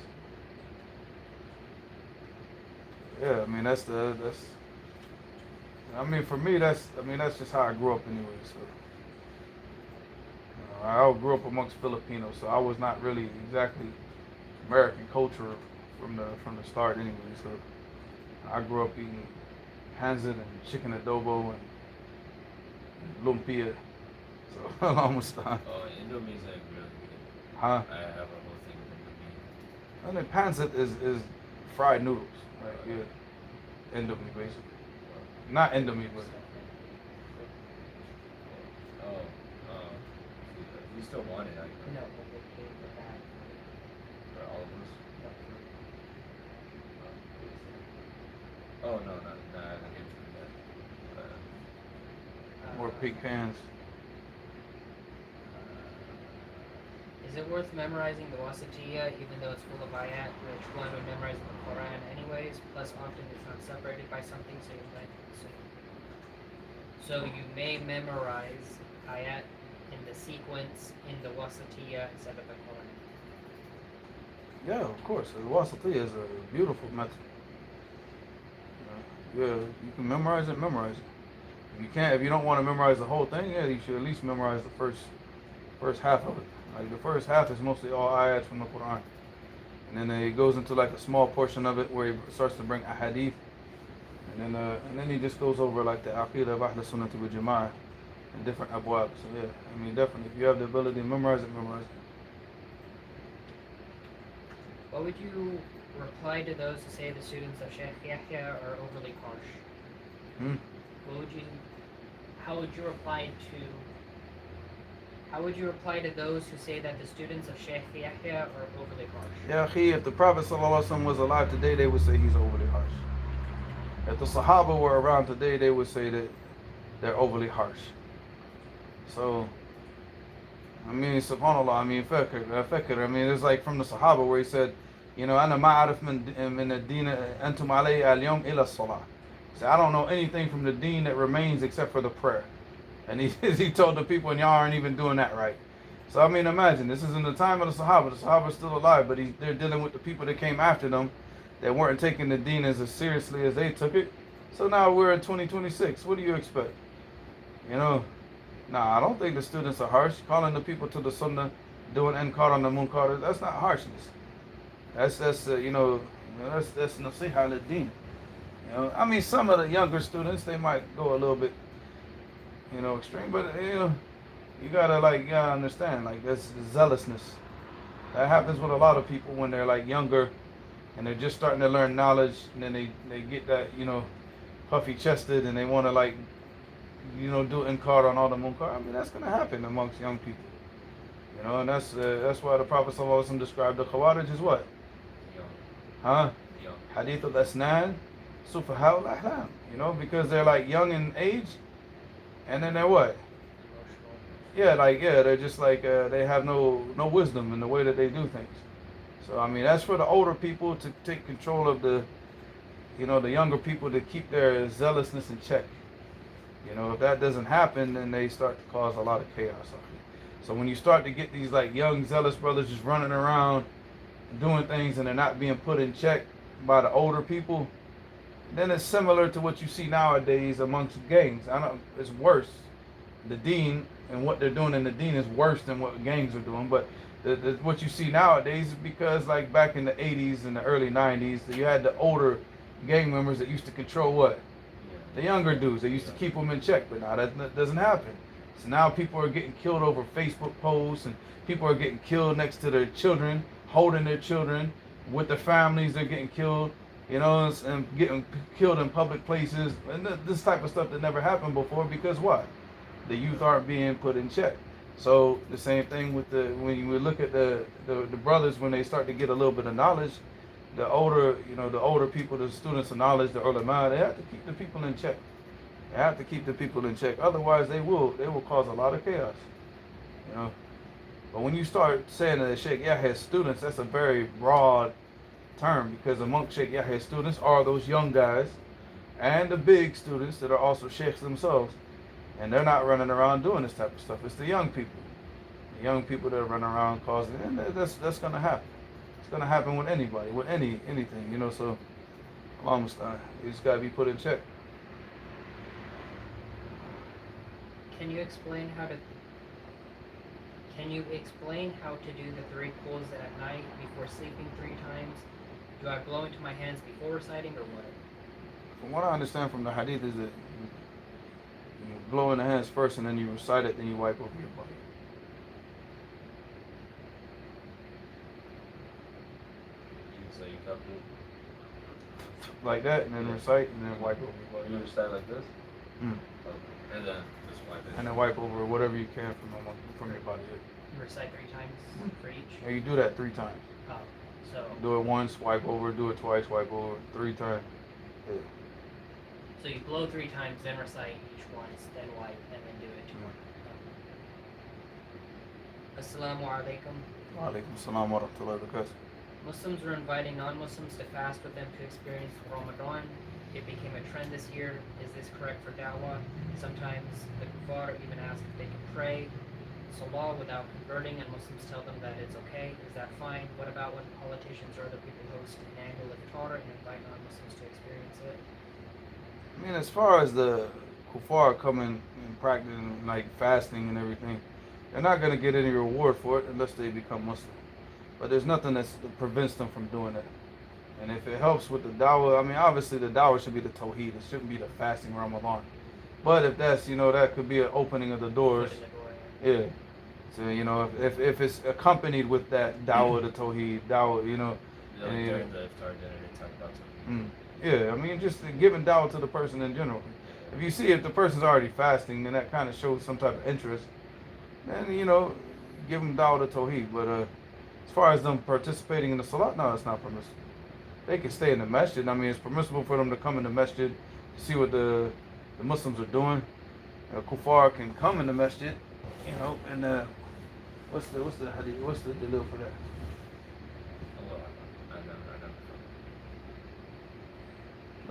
C: Yeah, I mean that's I mean for me that's just how I grew up anyway. So I grew up amongst Filipinos, so I was not really exactly American culture from the start anyway. So I grew up eating hanzit and chicken adobo and lumpia. So almost time.
D: Oh, Indomie's like really good.
C: Huh?
D: I have a whole thing of Indomie.
C: I think pancit is fried noodles. Like, yeah. Indomie basically. Not Indomie, but
D: You still want it, I
A: No, but they paid for that.
D: for all of us. Oh no, I didn't do that.
C: more pecans.
A: Is it worth memorizing the Wasatiyah even though it's full of ayat, which one would memorize the Quran anyways? Plus, often it's not separated by something, so you may memorize ayat in the sequence in the Wasatiyah instead of the Quran.
C: Yeah, of course. The wasatiyah is a beautiful method. Yeah, you can memorize it. If you don't want to memorize the whole thing, yeah, you should at least memorize the first half of it. Like the first half is mostly all ayats from the Quran, and then it goes into like a small portion of it where he starts to bring ahadith, and then he just goes over like the aqidah of Ahl Sunnah wal Jama'ah and different abwab. So yeah, I mean definitely if you have the ability to memorize it, memorize it.
A: What would you reply to those who say the students of Sheikh Yahya are overly harsh? How would you reply to those who say that the students of Sheikh Yahya are overly harsh?
C: Yeah, if the Prophet ﷺ was alive today, they would say he's overly harsh. If the Sahaba were around today, they would say that they're overly harsh. So, I mean, subhanAllah, I mean, fakir. I mean, it's like from the Sahaba where he said, you know, أنا ما أعرف من الدين أنتم عليه اليوم إلا الصلاة. He said, I don't know anything from the deen that remains except for the prayer. And he told the people, and y'all aren't even doing that right. So, I mean, imagine, this is in the time of the Sahaba. The Sahaba are still alive, but they're dealing with the people that came after them. that weren't taking the deen as seriously as they took it. So now we're in 2026. What do you expect? You know, nah, I don't think the students are harsh. Calling the people to the sunnah, doing inkar on the munkar, that's not harshness. That's that's nasiha al-din. You know, I mean, some of the younger students, they might go a little bit, extreme, but you gotta understand, like, that's zealousness. That happens with a lot of people when they're like younger and they're just starting to learn knowledge, and then they get that, puffy chested, and they want to do inkar on all the munkar. I mean, that's gonna happen amongst young people. And that's why the Prophet ﷺ described the Khawarij as what?
D: Young.
C: Huh?
D: Young.
C: Hadith al-Asnan, Sufaha al-Ahlam. Because they're like young in age, and then they're what? They're just like, they have no wisdom in the way that they do things. So, I mean, that's for the older people to take control of the younger people, to keep their zealousness in check. If that doesn't happen, then they start to cause a lot of chaos. So when you start to get these like young zealous brothers just running around doing things and they're not being put in check by the older people, then it's similar to what you see nowadays amongst gangs. It's worse. The deen and what they're doing in the deen is worse than what gangs are doing. But what you see nowadays is because, like, back in the 80s and the early 90s, you had the older gang members that used to control what? The younger dudes. They used to keep them in check, but now that doesn't happen. So now people are getting killed over Facebook posts, and people are getting killed next to their children, holding their children with their families. They're getting killed, and getting killed in public places, and this type of stuff that never happened before. Because what? The youth aren't being put in check. So the same thing with when you look at the brothers, when they start to get a little bit of knowledge, the older people, the students of knowledge, the ulama, they have to keep the people in check. They have to keep the people in check. Otherwise, they will cause a lot of chaos. But when you start saying that Sheikh Yahya's students, that's a very broad term, because among Sheikh Yahya's students are those young guys and the big students that are also sheikhs themselves. And they're not running around doing this type of stuff. It's the young people. The young people that are running around causing it. And that's going to happen. It's going to happen with anybody, with anything, so Allah musta'an. You just got to be put in check.
A: Can you explain how to do the 3 qul's at night before sleeping 3 times? Do I blow into my hands before reciting, or what?
C: From what I understand from the hadith is that you blow in the hands first, and then you recite it, then you wipe over your body.
D: So you cut
C: Like that, and then recite, and then wipe over your body.
D: You recite like this?
C: Mm.
D: Okay. And then just wipe it.
C: And then wipe over whatever you can from your body.
A: You recite 3 times for each?
C: And you do that 3 times.
A: Oh, so
C: Do it once, wipe over, do it twice, wipe over, 3 times. Yeah.
A: so you blow 3 times, then recite each once, then wipe, and then do it 2 more. Assalamu alaikum.
C: Wa alaikum assalam wa rahmatullahi wa barakatuh.
A: Muslims were inviting non-Muslims to fast with them to experience Ramadan. It became a trend this year. Is this correct for da'wah? Sometimes the kuffar even ask if they can pray salah without converting, and Muslims tell them that it's okay. Is that fine? What about when politicians or other people host an annual iftar and invite non-Muslims to experience it?
C: I mean, as far as the kuffar coming and practicing like fasting and everything, they're not going to get any reward for it unless they become Muslim. But there's nothing that prevents them from doing it. And if it helps with the dawah, I mean, obviously the dawah should be the tawheed. It shouldn't be the fasting Ramadan. But if that's, that could be an opening of the doors.
A: Foot in the door,
C: Yeah. So, if it's accompanied with that dawah, the tawheed, dawah,
D: During the iftar dinner, they talk about something.
C: Yeah, I mean, just giving dawah to the person in general. If you see if the person's already fasting, then that kind of shows some type of interest. Then, give them dawah to tawheed. But as far as them participating in the salat, no, it's not permissible. They can stay in the masjid. I mean, it's permissible for them to come in the masjid, see what the Muslims are doing. Kuffar can come in the masjid, and what's the hadith? What's the deal for that?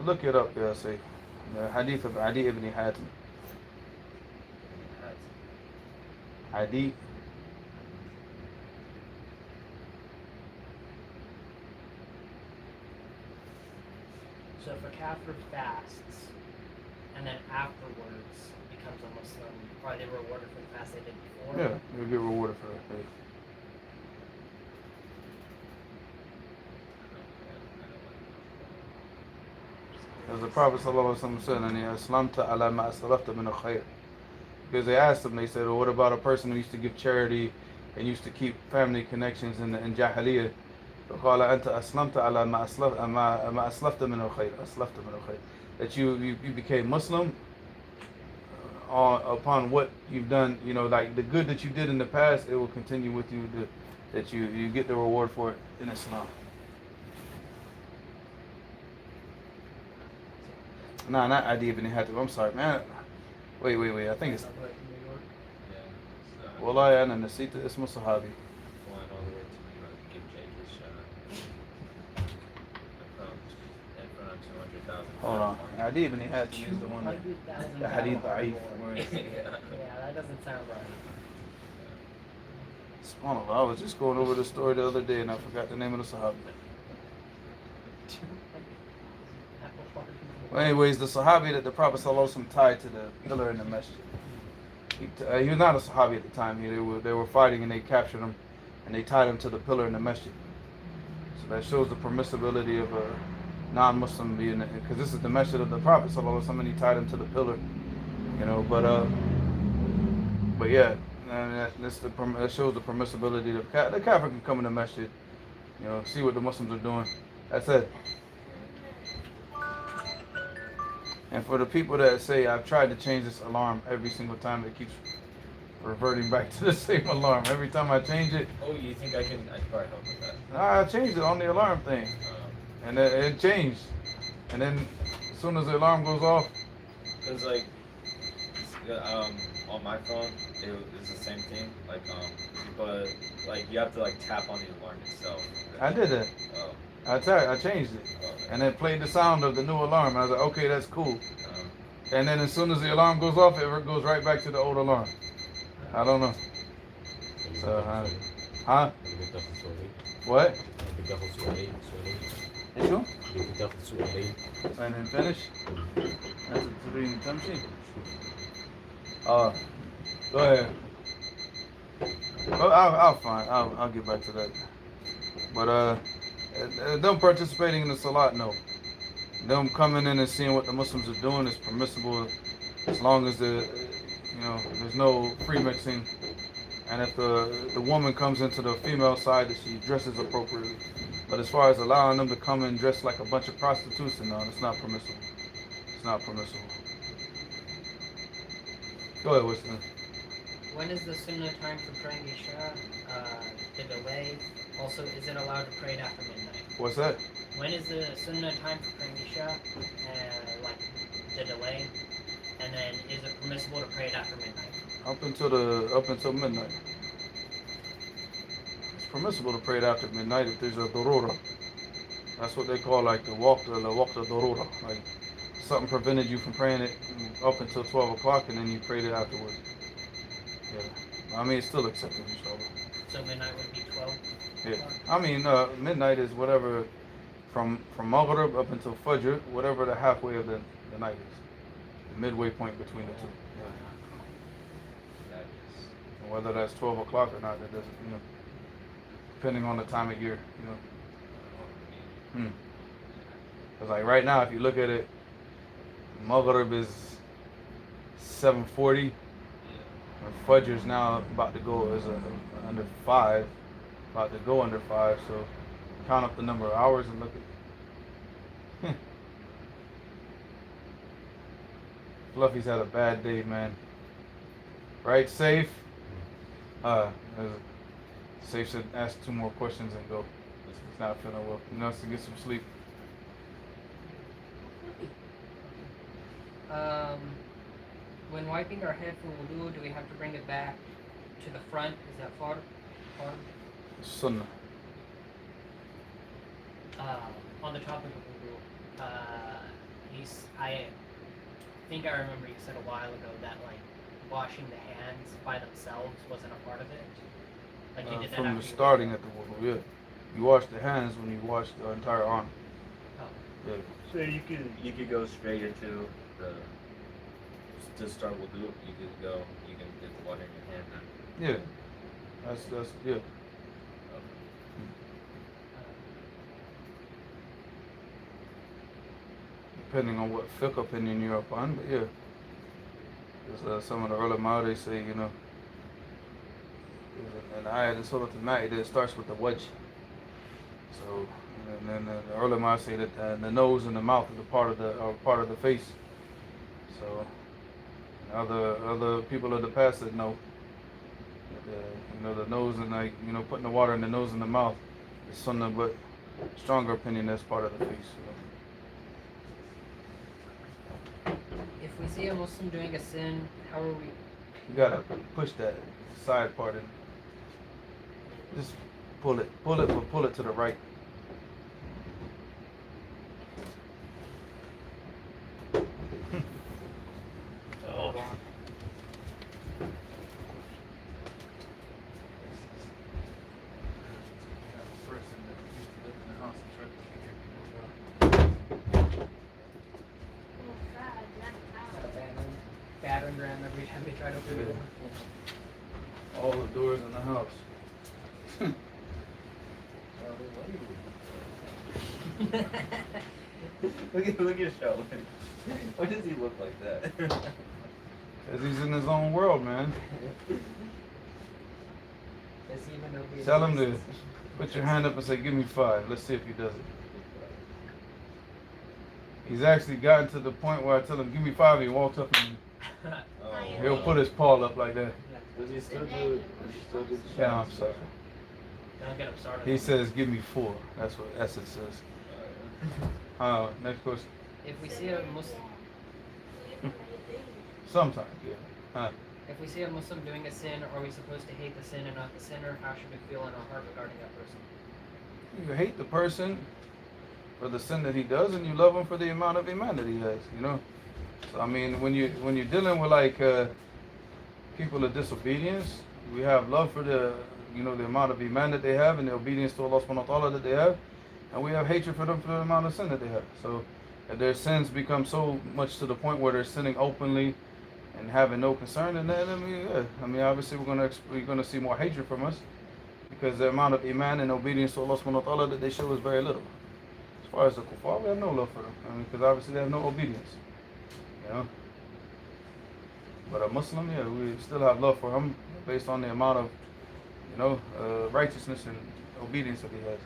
C: Look it up, yeah, say. The hadith of Adi ibn Hatim. Adi.
A: So if a kafir fasts and then afterwards becomes a Muslim, are they rewarded for the fast they did before?
C: Yeah, you'll get rewarded for that. Yeah. As the Prophet ﷺ said, "Aslamta ala ma aslafta min al-khayr." Because they asked him, they said, well, what about a person who used to give charity and used to keep family connections in Jahiliyyah? فقال أنت أسلمت على ما أسلفت من الخير. أسلفت من الخير. That you became Muslim upon what you've done, like the good that you did in the past, it will continue with you, that you get the reward for it in Islam. Nah, not Adi ibn Hatim. I'm sorry, man. Wait. I think it's.
D: Yeah.
C: والله أنا نسيت اسمه صحابي.
D: Flying all the way to New York to give Jake his shot. In front of 200,000.
C: Hold on. Adi ibn Hatim is the one that.
A: 200,000
C: The hadith
A: battle
C: da'if.
A: hard.
D: Yeah.
A: Yeah, that doesn't sound right.
C: SubhanAllah, I was just going over the story the other day and I forgot the name of the Sahabi. Well, anyways, the Sahabi that the Prophet ﷺ tied to the pillar in the masjid. He was not a Sahabi at the time. They were fighting and they captured him and they tied him to the pillar in the masjid. So that shows the permissibility of a non-Muslim being, because this is the masjid of the Prophet ﷺ and he tied him to the pillar. But yeah, and that shows the permissibility of the Kafir can come in the masjid, see what the Muslims are doing. That's it. And for the people that say, I've tried to change this alarm every single time, it keeps reverting back to the same alarm. Every time I change it,
D: Oh, you think I can probably help with that?
C: I changed it on the alarm thing. And it changed. And then as soon as the alarm goes off,
D: Cause on my phone, it's the same thing. But you have to tap on the alarm itself.
C: I did that.
D: Oh.
C: I changed it. And it played the sound of the new alarm. And I was like, okay, that's cool. And then as soon as the alarm goes off, it goes right back to the old alarm. I don't know. So, huh? What? شو؟ And then finish? That's a three tamshi. Go ahead. I'll get back to that. But them participating in the salat, no. Them coming in and seeing what the Muslims are doing is permissible as long as there's no free mixing. And if the woman comes into the female side, that she dresses appropriately. But as far as allowing them to come and dress like a bunch of prostitutes, no, it's not permissible. It's not permissible. Go ahead, Winston.
A: When is the sunnah time for praying Isha? The delay. Also, is it allowed to pray it after midnight?
C: What's that?
A: When is the sunnah time for praying Isha? The delay. And then is it permissible to pray it after midnight?
C: Up until midnight. It's permissible to pray it after midnight if there's a darura. That's what they call the waqt darura. Like something prevented you from praying it up until 12 o'clock and then you prayed it afterwards. Yeah. I mean, it's still accepted, inshallah.
A: So midnight would be 12?
C: Yeah. I mean, midnight is whatever from Maghrib up until Fajr, whatever the halfway of the night is. The midway point between the two. Yeah. And whether that's 12 o'clock or not, that doesn't, depending on the time of year, Because right now, if you look at it, Maghrib is 7:40. And Fajr is now about to go under 5. About to go under 5, so count up the number of hours and look at Fluffy's had a bad day, man. Right, Safe? Safe said ask 2 more questions and go. He's not feeling well. He wants to get some sleep.
A: When wiping our head for wudu, do we have to bring it back to the front? Is that far?
C: Sunnah.
A: On the topic of wudu, I think I remember you said a while ago that washing the hands by themselves wasn't a part of it. You did that
C: From
A: after
C: the
A: you
C: starting at the wudu, yeah. You wash the hands when you wash the entire arm.
A: Oh.
C: Yeah.
D: So you could go straight into the to start wudu. You can get the water in your hand now.
C: Yeah. That's yeah. Depending on what fiqh opinion you're up on, but yeah. Because some of the ulama, they say, you know, in the ayat in Surah Al-Ma'idah, it starts with the wajh. So, and then the ulama say that the nose and the mouth are part of the face. So, other people of the past said no. You know, the nose and like, you know, putting the water in the nose and the mouth is sunnah, but stronger opinion that's part of the face.
A: If we see a Muslim doing a sin, how are we?
C: You gotta push that side part in. Just pull it to the right.
D: Oh.
A: Battering ram every time they try to open the door.
C: All the doors in the house.
D: Look at Sheldon. Why does he look like that?
C: Cause he's in his own world, man.
A: Does he even know who he
C: Tell him
A: is?
C: to put your hand up and say, "Give me 5." Let's see if he does it. He's actually gotten to the point where I tell him, "Give me 5," he walks up and he'll put his paw up like that.
F: Does he still do it? Does he still do the
C: Yeah, I'm sorry.
A: Don't get him started.
C: He says, "Give me 4." That's what Essence says. Next question.
A: If we see a Muslim,
C: Sometimes, yeah.
A: if we see a Muslim doing a sin, are we supposed to hate the sin and not the sinner? How should we feel in our heart regarding that person?
C: You hate the person for the sin that he does, and you love him for the amount of iman that he has. You know. So I mean, when you're dealing with like people of disobedience, we have love for the amount of iman that they have and the obedience to Allah subhanahu wa ta'ala that they have, and we have hatred for them for the amount of sin that they have. So if their sins become so much to the point where they're sinning openly and having no concern, and then I mean obviously we're gonna see more hatred from us because the amount of iman and obedience to Allah subhanahu wa ta'ala that they show is very little. As far as the kuffar, we have no love for them. I mean, because obviously they have no obedience. You know. But a Muslim, yeah, we still have love for him based on the amount of, righteousness and obedience that he has.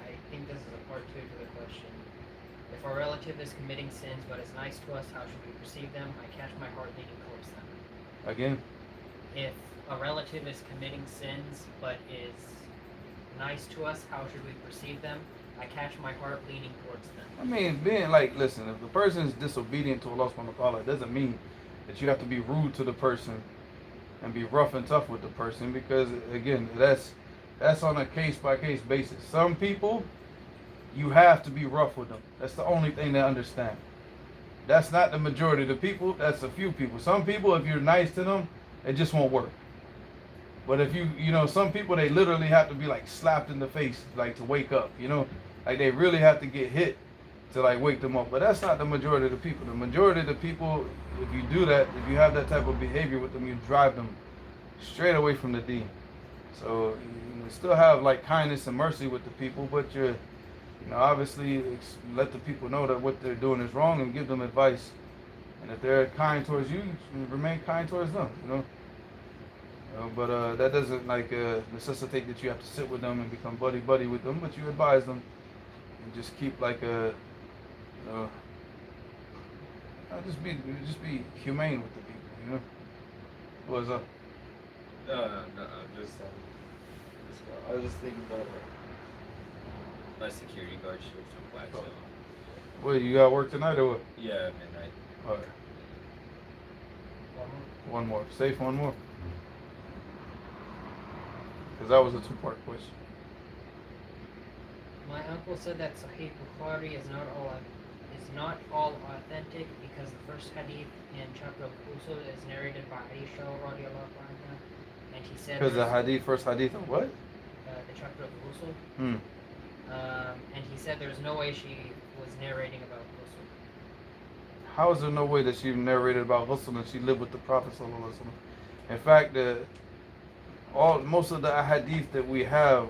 A: I think this is a part 2 to the question. If our relative is committing sins but is nice to us, how should we perceive them? I catch my heart leaning towards them.
C: Again,
A: If a relative is committing sins but is nice to us, how should we perceive them? I catch my heart leaning towards them.
C: I mean, being like, listen, if the person is disobedient to Allah subhanahu wa ta'ala, it doesn't mean that you have to be rude to the person and be rough and tough with the person, because again, that's on a case-by-case basis. Some people, you have to be rough with them. That's the only thing they understand. That's not the majority of the people, that's a few people. Some people, if you're nice to them, it just won't work. But if some people, they literally have to be like slapped in the face, like to wake up, like they really have to get hit to like wake them up. But that's not the majority of the people. The majority of the people, if you do that, if you have that type of behavior with them, you drive them straight away from the deen. So you still have like kindness and mercy with the people, but you're, obviously let the people know that what they're doing is wrong and give them advice. And if they're kind towards you, remain kind towards them, But that doesn't necessitate that you have to sit with them and become buddy with them, but you advise them and just keep just be humane with the people, What's up?
D: No, I was just thinking about my security guard shirt from Black Zone.
C: What, you got work tonight or what?
D: Yeah, midnight.
C: All right. One more. Safe one more. Because that was a 2-part question.
A: My uncle said that Sahih Bukhari is not all authentic because the first hadith in chapter of Usul is narrated by Aisha radiallahu anha, and he said
C: Because the first hadith of what?
A: the chapter of Usul. And he said there's no way she was narrating about ghusl.
C: How is there no way that she narrated about ghusl and she lived with the Prophet sallallahu alaihi wasallam? In fact, most of the ahadith that we have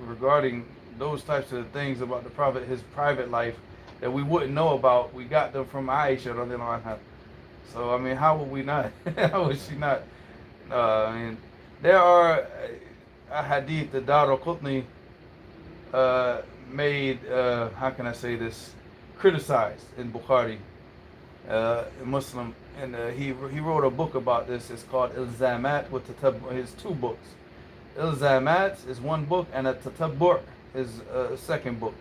C: regarding those types of things about the Prophet, his private life, that we wouldn't know about, we got them from Aisha radiallahu anha. So I mean, how would we not? How would she not? I mean, there are ahadith that Daraqutni made. How can I say this? Criticized in Bukhari, Muslim, and he wrote a book about this. It's called Ilzamat with his two books. Ilzamat is one book, and a Tatabbur is a second book.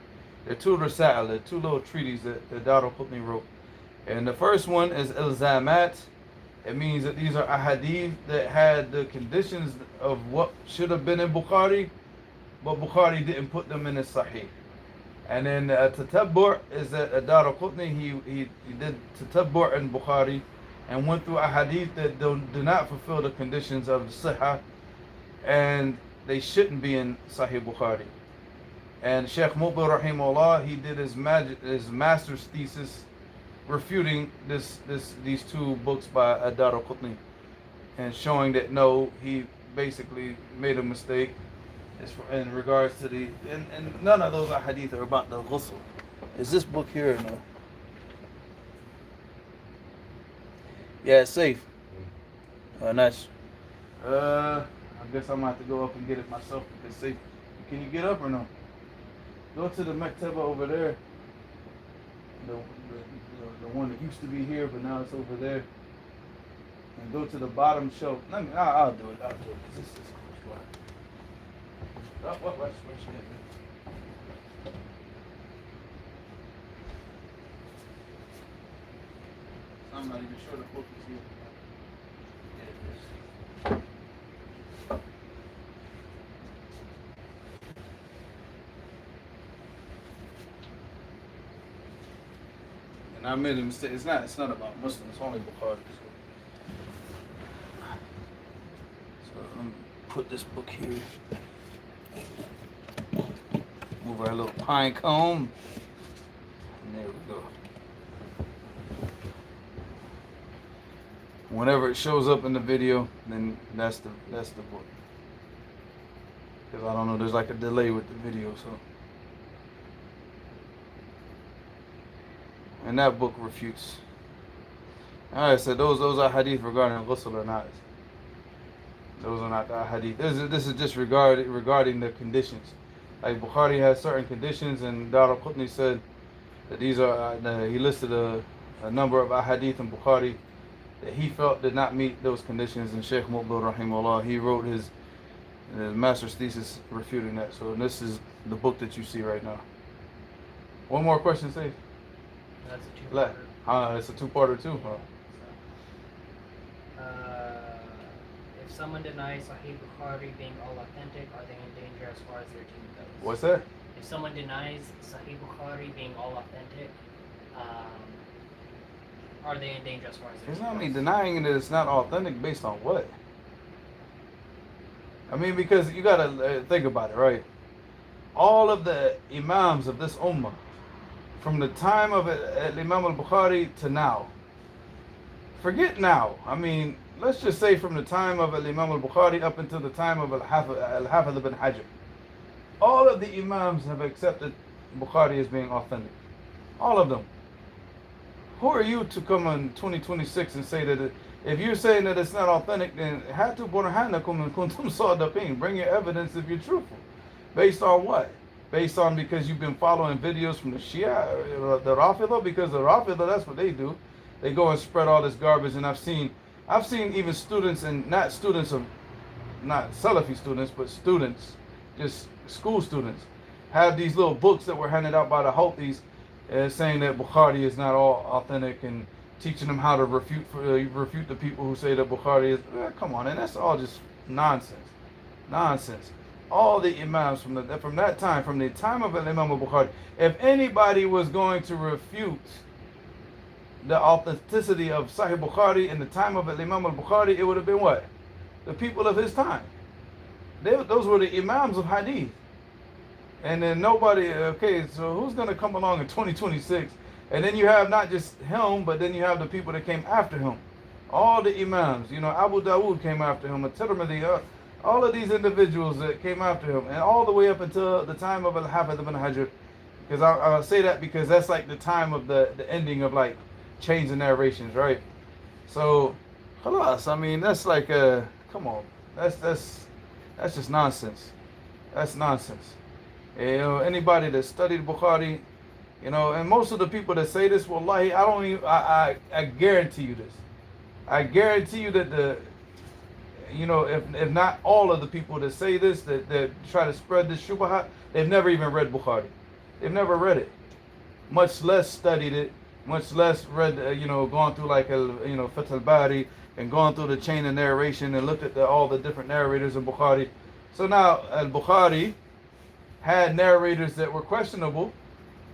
C: They're two Risal, they're two little treaties that Daraqutni wrote. And the first one is Ilzamat. It means that these are ahadith that had the conditions of what should have been in Bukhari, but Bukhari didn't put them in his Sahih. And then Tatabbur is that Daraqutni, he did Tatabbur in Bukhari and went through ahadith that do not fulfill the conditions of the Sahih, and they shouldn't be in Sahih Bukhari. And Sheikh Muqbil rahimahullah, he did his master's thesis refuting these two books by Daraqutni and showing that no, he basically made a mistake in regards to and none of those hadith are about the ghusl. Is this book here or no? Yeah, it's safe. Oh, nice. I guess I'm gonna have to go up and get it myself because it's safe. Can you get up or no? Go to the maktaba over there. The one that used to be here, but now it's over there. And go to the bottom shelf. I'll do it. This is close. Watch it. I'm not even sure the book is here. Yeah, it is. And I made a mistake. It's not about Muslims. It's only Bukhari. So let me put this book here. Move our little pine cone. And there we go. Whenever it shows up in the video, then that's the book. Because I don't know, there's like a delay with the video, so. And that book refutes. Alright, so those are hadith regarding ghusl or not. Those are not the hadith. This is just regarding the conditions. Like Bukhari has certain conditions, and Daraqutni said that these are. He listed a number of ahadith in Bukhari that he felt did not meet those conditions. And Sheikh Muqbil rahimahullah, he wrote his master's thesis refuting that. So this is the book that you see right now. One more question, say.
A: That's a two-parter.
C: It's a two-parter too, huh?
A: If someone denies Sahih Bukhari being all authentic, are they in danger as far as their team goes?
C: What's that?
A: If someone denies Sahih Bukhari being all authentic, are they in danger as far as their
C: It's
A: team
C: not
A: goes?
C: me denying that it's not authentic based on what? I mean, because you gotta think about it, right? All of the imams of this ummah, from the time of Imam al-Bukhari to now. Forget now. I mean, let's just say from the time of Imam al-Bukhari up until the time of Al-Hafiz ibn Hajar. All of the imams have accepted Bukhari as being authentic. All of them. Who are you to come in 2026 and say that if you're saying that it's not authentic, then hatu burhanakum in kuntum sadiqin. Bring your evidence if you're truthful. Based on what? Based on because you've been following videos from the Shia, the Rafidah, because the Rafidah, that's what they do. They go and spread all this garbage, and I've seen even students, and not Salafi students, but students, just school students, have these little books that were handed out by the Houthis, saying that Bukhari is not all authentic, and teaching them how to refute the people who say that Bukhari is. Come on, and that's all just nonsense. All the imams from that time, from the time of Imam al-Bukhari, if anybody was going to refute the authenticity of Sahih Bukhari in the time of Imam al-Bukhari, it would have been what? The people of his time. Those were the imams of hadith. And then nobody, okay, so who's going to come along in 2026? And then you have not just him, but then you have the people that came after him. All the imams, you know, Abu Dawood came after him, At-Tirmidhi, all of these individuals that came after him, and all the way up until the time of Al-Hafidh ibn Hajar. Because I'll say that because that's like the time of the ending of like chains and narrations, right? So, khalas, I mean, that's like, come on, that's just nonsense. That's nonsense. You know, anybody that studied Bukhari, you know, and most of the people that say this, wallahi, I guarantee you this. I guarantee you that you know, if not all of the people that say this, that try to spread this shubha, they've never even read Bukhari. They've never read it, much less studied it, much less read, you know, gone through like, you know, Fath al-Bari and gone through the chain of narration and looked at all the different narrators in Bukhari. So now al-Bukhari had narrators that were questionable,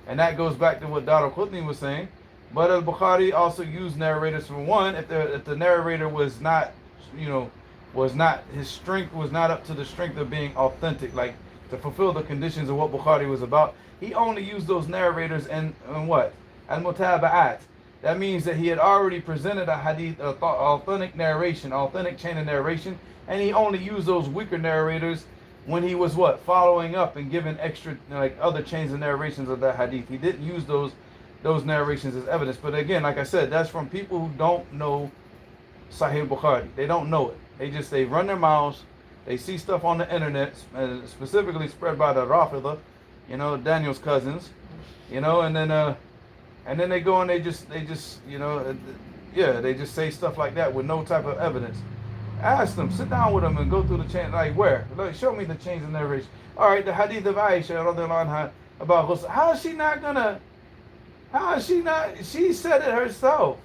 C: and that goes back to what Dar al-Qutni was saying. But al-Bukhari also used narrators for one, if the narrator was not, you know, his strength was not up to the strength of being authentic, like to fulfill the conditions of what Bukhari was about. He only used those narrators in what? Al-Mutaba'at. That means that he had already presented a hadith, authentic narration, authentic chain of narration, and he only used those weaker narrators when he was what? Following up and giving extra, like, other chains of narrations of that hadith. He didn't use those narrations as evidence. But again, like I said, that's from people who don't know Sahih Bukhari. They don't know it. They run their mouths. They see stuff on the internet, specifically spread by the Rafida, you know, Daniel's cousins, you know, and then they go and they just, you know, yeah, they just say stuff like that with no type of evidence. Ask them, sit down with them and go through the chain. Like, where? Like, show me the chains of narration. All right, the hadith of Aisha radiallahu anha about ghusl. How is she not? She said it herself.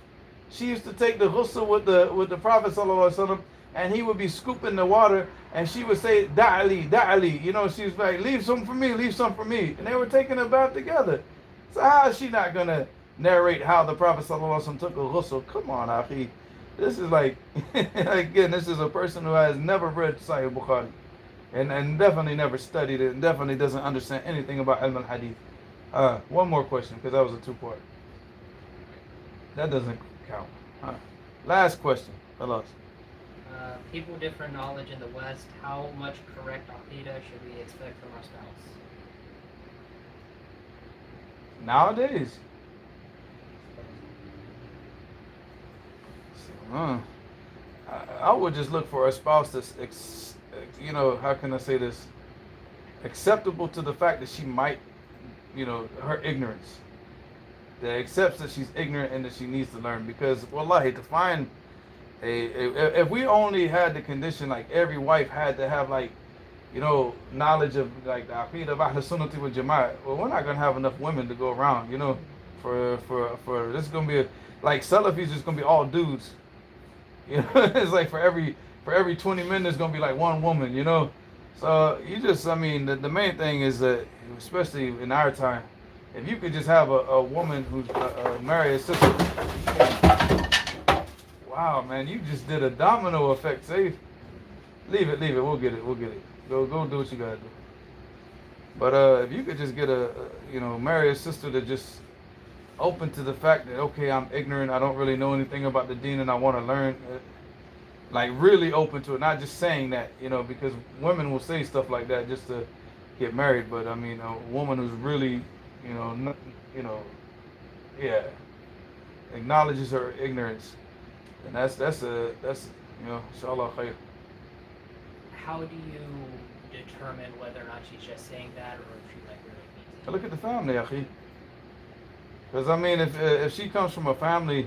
C: She used to take the ghusl with the Prophet sallallahu alaihi wasallam, and he would be scooping the water, and she would say, Da'ali, Da'ali. You know, she was like, leave some for me, leave some for me. And they were taking a bath together. So how is she not going to narrate how the Prophet sallallahu alaihi wasallam took a ghusl? Come on, Akhi. This is like, again, this is a person who has never read Sahih Bukhari, and definitely never studied it, and definitely doesn't understand anything about Ilm al-Hadith. One more question, because that was a two-part. That doesn't count. Last question. Hello.
A: People different knowledge in the West. How much correct aqidah should we expect from our spouse?
C: Nowadays. I would just look for a spouse that's, you know, how can I say this? Acceptable to the fact that she might, you know, her ignorance. That accepts that she's ignorant and that she needs to learn. Because, wallahi, to find if we only had the condition like every wife had to have, like, you know, knowledge of like the aqidah of Ahl Sunnati wal Jama'ah, well, we're not gonna have enough women to go around, you know. For this is gonna be like Salafis is gonna be all dudes. You know, it's like for every 20 men there's gonna be like one woman, you know. So you just, I mean, the main thing is that, especially in our time, if you could just have a woman who's married a sister. Wow, man, you just did a domino effect. Say, leave it. We'll get it. Go do what you gotta do. But if you could just get you know, marry a sister that just open to the fact that, okay, I'm ignorant, I don't really know anything about the deen, and I want to learn. Like, really open to it, not just saying that, you know, because women will say stuff like that just to get married. But I mean, a woman who's really, you know, yeah, acknowledges her ignorance. And that's you know, inshallah khair.
A: How do you determine whether or not she's just saying that, or if she like really means it?
C: Look at the family, akhi. Because I mean, if she comes from a family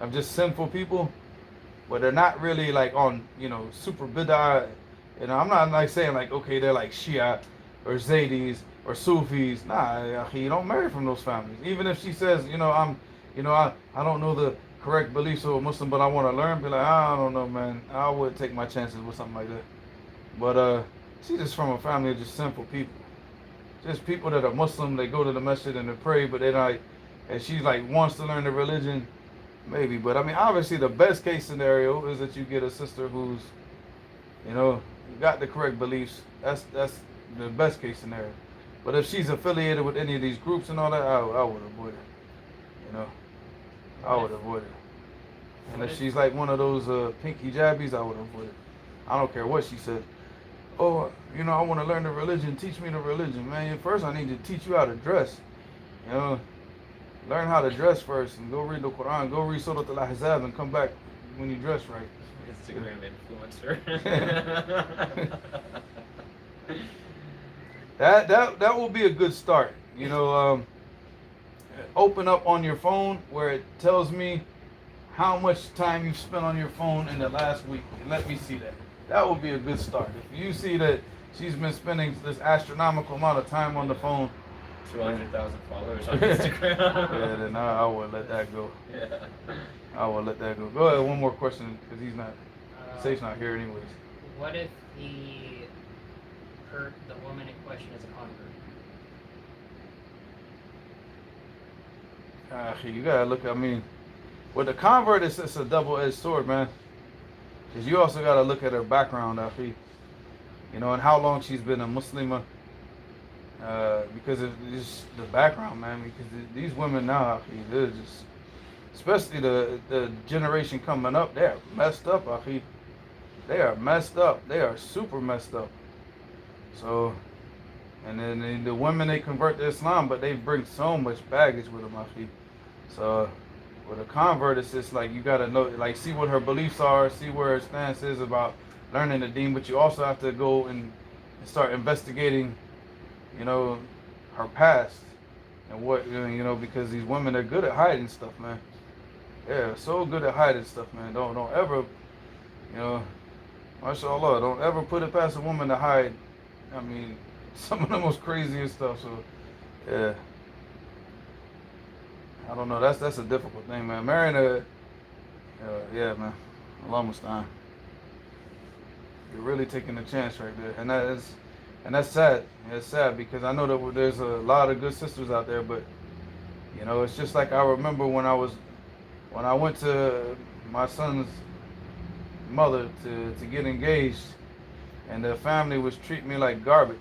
C: of just sinful people, but they're not really like on, you know, super bid'ah, you know, I'm not like saying like, okay, they're like Shia or Zaydis or Sufis. Nah, akhi, you don't marry from those families. Even if she says, you know, I don't know the correct beliefs of a Muslim, but I want to learn, be like, I don't know, man, I would take my chances with something like that. But she's just from a family of just simple people, just people that are Muslim. They go to the masjid and they pray, but they're not, and she like wants to learn the religion, maybe. But I mean, obviously the best case scenario is that you get a sister who's, you know, got the correct beliefs. That's the best case scenario. But if she's affiliated with any of these groups and all that, I would avoid it. You know, I would avoid it. And if she's like one of those pink hijabis, I would avoid it. I don't care what she said. Oh, you know, I want to learn the religion. Teach me the religion, man. First, I need to teach you how to dress. You know, learn how to dress first, and go read the Quran. Go read Surah Al-Ahzab, and come back when you dress right.
D: Instagram influencer.
C: That will be a good start. You know, open up on your phone where it tells me how much time you've spent on your phone in the last week, and let me see that. That would be a good start. If you see that she's been spending this astronomical amount of time on the phone,
D: 200,000 followers on Instagram.
C: yeah, then I would let that go.
D: Yeah.
C: I would let that go. Go ahead, one more question, because he's not, Safe's not here anyways.
A: What if the woman in question is a convert?
C: You gotta look. I mean, with the convert, it's a double-edged sword, man. Because you also gotta look at her background, Akhi. You know, and how long she's been a Muslimah. Because it's just the background, man. Because these women now, Akhi, they're just, especially the generation coming up, they're messed up, Akhi. They are messed up. They are super messed up. So, and then the women, they convert to Islam, but they bring so much baggage with them, Akhi. So, with a convert, it's just like you gotta know, like, see what her beliefs are, see where her stance is about learning the deen, but you also have to go and start investigating, you know, her past and what, you know, because these women are good at hiding stuff, man. Yeah, so good at hiding stuff, man. Don't ever, you know, mashallah, don't ever put it past a woman to hide. I mean, some of the most craziest stuff. So, yeah. I don't know. That's a difficult thing, man. Marrying yeah, man. Allah musta'an. You're really taking a chance right there, and that's sad. It's sad because I know that there's a lot of good sisters out there, but you know, it's just like I remember when I went to my son's mother to get engaged, and the family was treating me like garbage.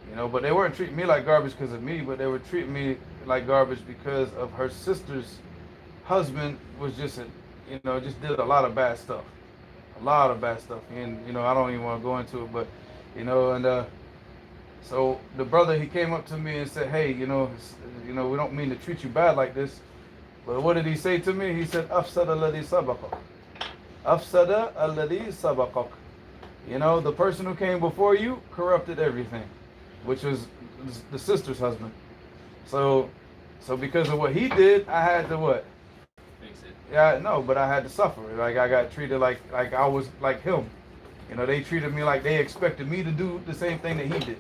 C: You know, but they weren't treating me like garbage because of me, but they were treating me like garbage because of her sister's husband was just did a lot of bad stuff. And, you know, I don't even want to go into it, but, you know, and so the brother, he came up to me and said, hey, you know, we don't mean to treat you bad like this, but what did he say to me? He said, Afsada alladhi sabaqak. Afsada alladhi sabaqak. You know, the person who came before you corrupted everything, which was the sister's husband. So because of what he did, I had to what?
D: Fix it.
C: Yeah, no, but I had to suffer. Like, I got treated like I was like him. You know, they treated me like they expected me to do the same thing that he did.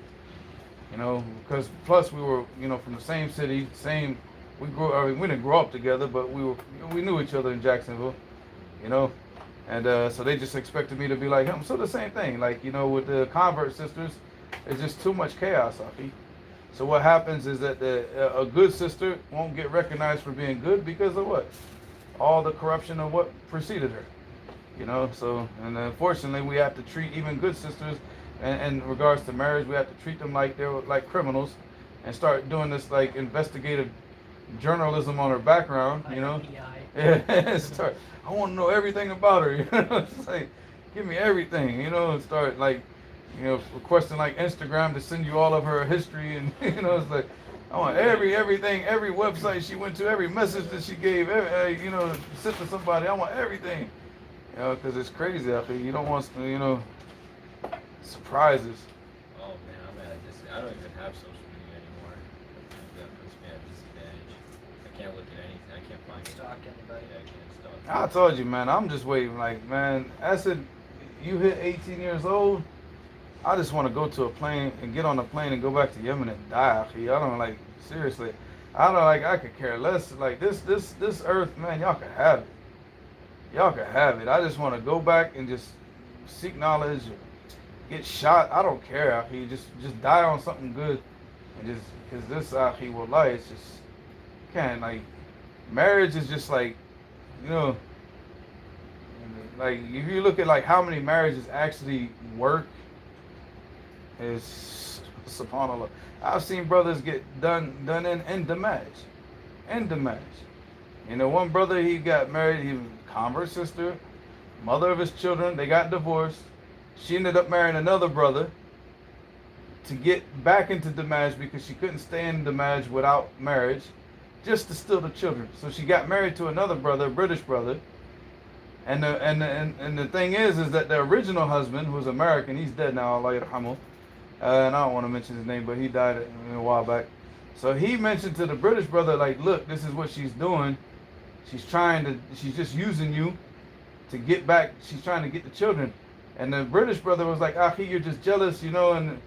C: You know, because plus we were, you know, from the same city, we didn't grow up together, but we knew each other in Jacksonville. You know, and so they just expected me to be like him. So the same thing, like, you know, with the convert sisters, it's just too much chaos, Afi. So what happens is that a good sister won't get recognized for being good because of what? All the corruption of what preceded her. You know, so, and unfortunately we have to treat even good sisters, and in regards to marriage, we have to treat them like they're like criminals and start doing this like investigative journalism on her background, you know. Yeah, I want to know everything about her, you know. It's like, give me everything, you know, and start like, you know, requesting like Instagram to send you all of her history, and you know, it's like, I want everything, every website she went to, every message that she gave, you know, sent to somebody. I want everything, you know, because it's crazy out there. You don't want, you know, surprises.
D: Oh man, I'm at a disadvantage. I don't even have social media anymore. That puts me at a disadvantage. I can't look at anything. I can't find
A: Stalk anybody.
D: Yeah, I can't stalk.
C: I told you, man, I'm just waiting. Like, man, I said, you hit 18 years old, I just want to go to a plane and get on a plane and go back to Yemen and die. I don't like, seriously. I could care less. Like, this earth, man, y'all can have it. Y'all can have it. I just want to go back and just seek knowledge or get shot. I don't care. Just die on something good. And just, because this, wallahi, it's just, can't, like, marriage is just like, you know, like, if you look at, like, how many marriages actually work, is Subhanallah. I've seen brothers get done in Damaj. In Damaj. You know, one brother, he got married, he was a convert sister, mother of his children, they got divorced. She ended up marrying another brother to get back into Damaj because she couldn't stay in Damaj without marriage, just to steal the children. So she got married to another brother, a British brother. And the thing is that the original husband, who's American, he's dead now, Allah yarhamu. And I don't want to mention his name, but he died a while back. So he mentioned to the British brother, like, look, this is what she's doing. She's just using you to get back. She's trying to get the children. And the British brother was like, Akhi, you're just jealous, you know, and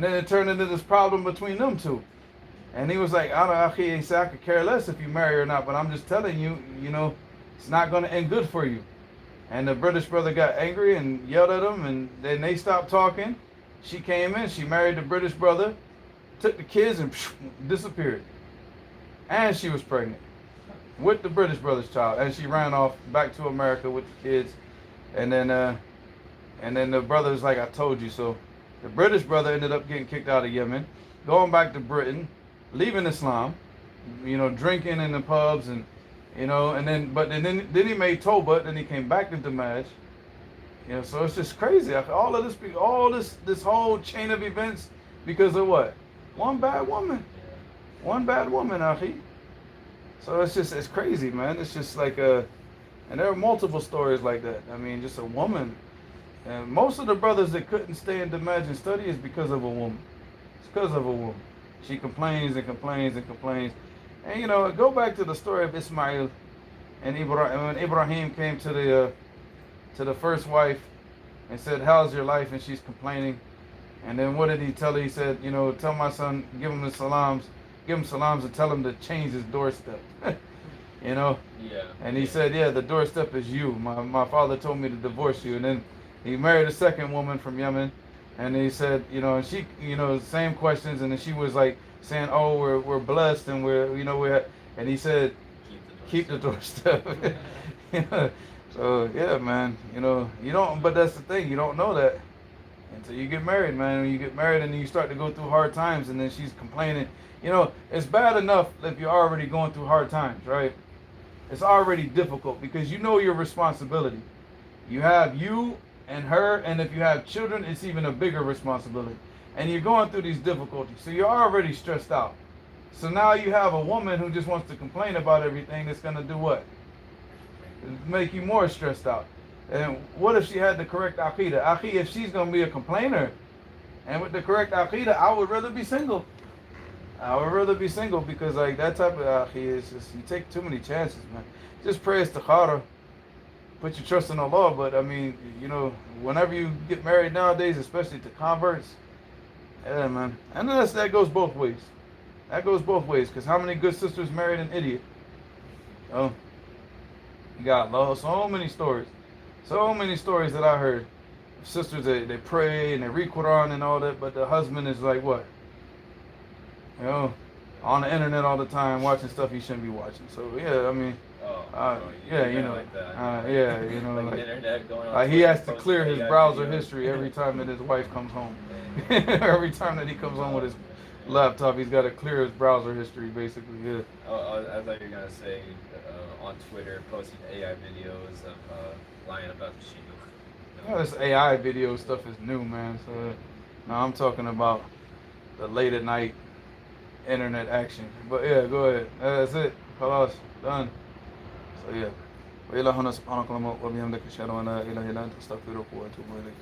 C: then it turned into this problem between them two. And he was like, I don't know, Akhi, he said, I could care less if you marry or not, but I'm just telling you, you know, it's not going to end good for you. And the British brother got angry and yelled at him, and then they stopped talking. She came in, she married the British brother, took the kids and disappeared. And she was pregnant with the British brother's child. And she ran off back to America with the kids. And then the brother was like, I told you so. The British brother ended up getting kicked out of Yemen, going back to Britain, leaving Islam, you know, drinking in the pubs and, you know, and then he made Tawbah, then he came back to Damaj. You know, so it's just crazy. All this whole chain of events because of what? One bad woman. One bad woman, Akhi. So it's crazy, man. It's just like and there are multiple stories like that. I mean, just a woman. And most of the brothers that couldn't stay in Damaj and study is because of a woman. It's because of a woman. She complains and complains and complains. And you know, go back to the story of Ismail and Ibrahim. When Ibrahim came to the first wife and said, "How's your life?" and she's complaining. And then what did he tell her? He said, you know, tell my son, give him salams and tell him to change his doorstep. You know?
D: Yeah.
C: And he said, yeah, the doorstep is you. My father told me to divorce you. And then he married a second woman from Yemen. And he said, you know, and she, you know, same questions. And then she was like saying, oh, we're blessed and and he said, keep the doorstep. You know? So, yeah, man, you know, but that's the thing, you don't know that until you get married, man. When you get married and then you start to go through hard times and then she's complaining, you know, it's bad enough if you're already going through hard times, right? It's already difficult because you know your responsibility. You have you and her, and if you have children, it's even a bigger responsibility. And you're going through these difficulties, so you're already stressed out. So now you have a woman who just wants to complain about everything that's going to do what? Make you more stressed out. And what if she had the correct aqidah? Akhi, if she's going to be a complainer, and with the correct aqidah, I would rather be single. I would rather be single because like that type of akhi is just, you take too many chances, man. Just pray istikhara. Put your trust in Allah, but I mean, you know, whenever you get married nowadays, especially to converts, yeah, man. And that goes both ways. That goes both ways, because how many good sisters married an idiot? Oh, you got so many stories that I heard. Sisters, they pray and they read Quran and all that, but the husband is like what? You know, on the internet all the time, watching stuff he shouldn't be watching. So yeah, I mean, yeah, you know,
D: like that.
C: yeah, you know,
D: like internet going on
C: like he has to
D: posting
C: clear his
D: AI
C: browser
D: videos.
C: history every time that his wife comes home. Every time that he comes home with his laptop, he's got to clear his browser history, basically. Yeah.
D: I thought you were gonna say on Twitter posting AI videos of lying about the shidduch.
C: Yeah, this AI video stuff is new, man. So now I'm talking about the late at night internet action. But yeah, go ahead. That's it. Khalas, done. So yeah. وإلى هنا سبحانك اللهم وبحمدك أشهد أن لا إله إلا أنت أستغفرك وأتوب إليك.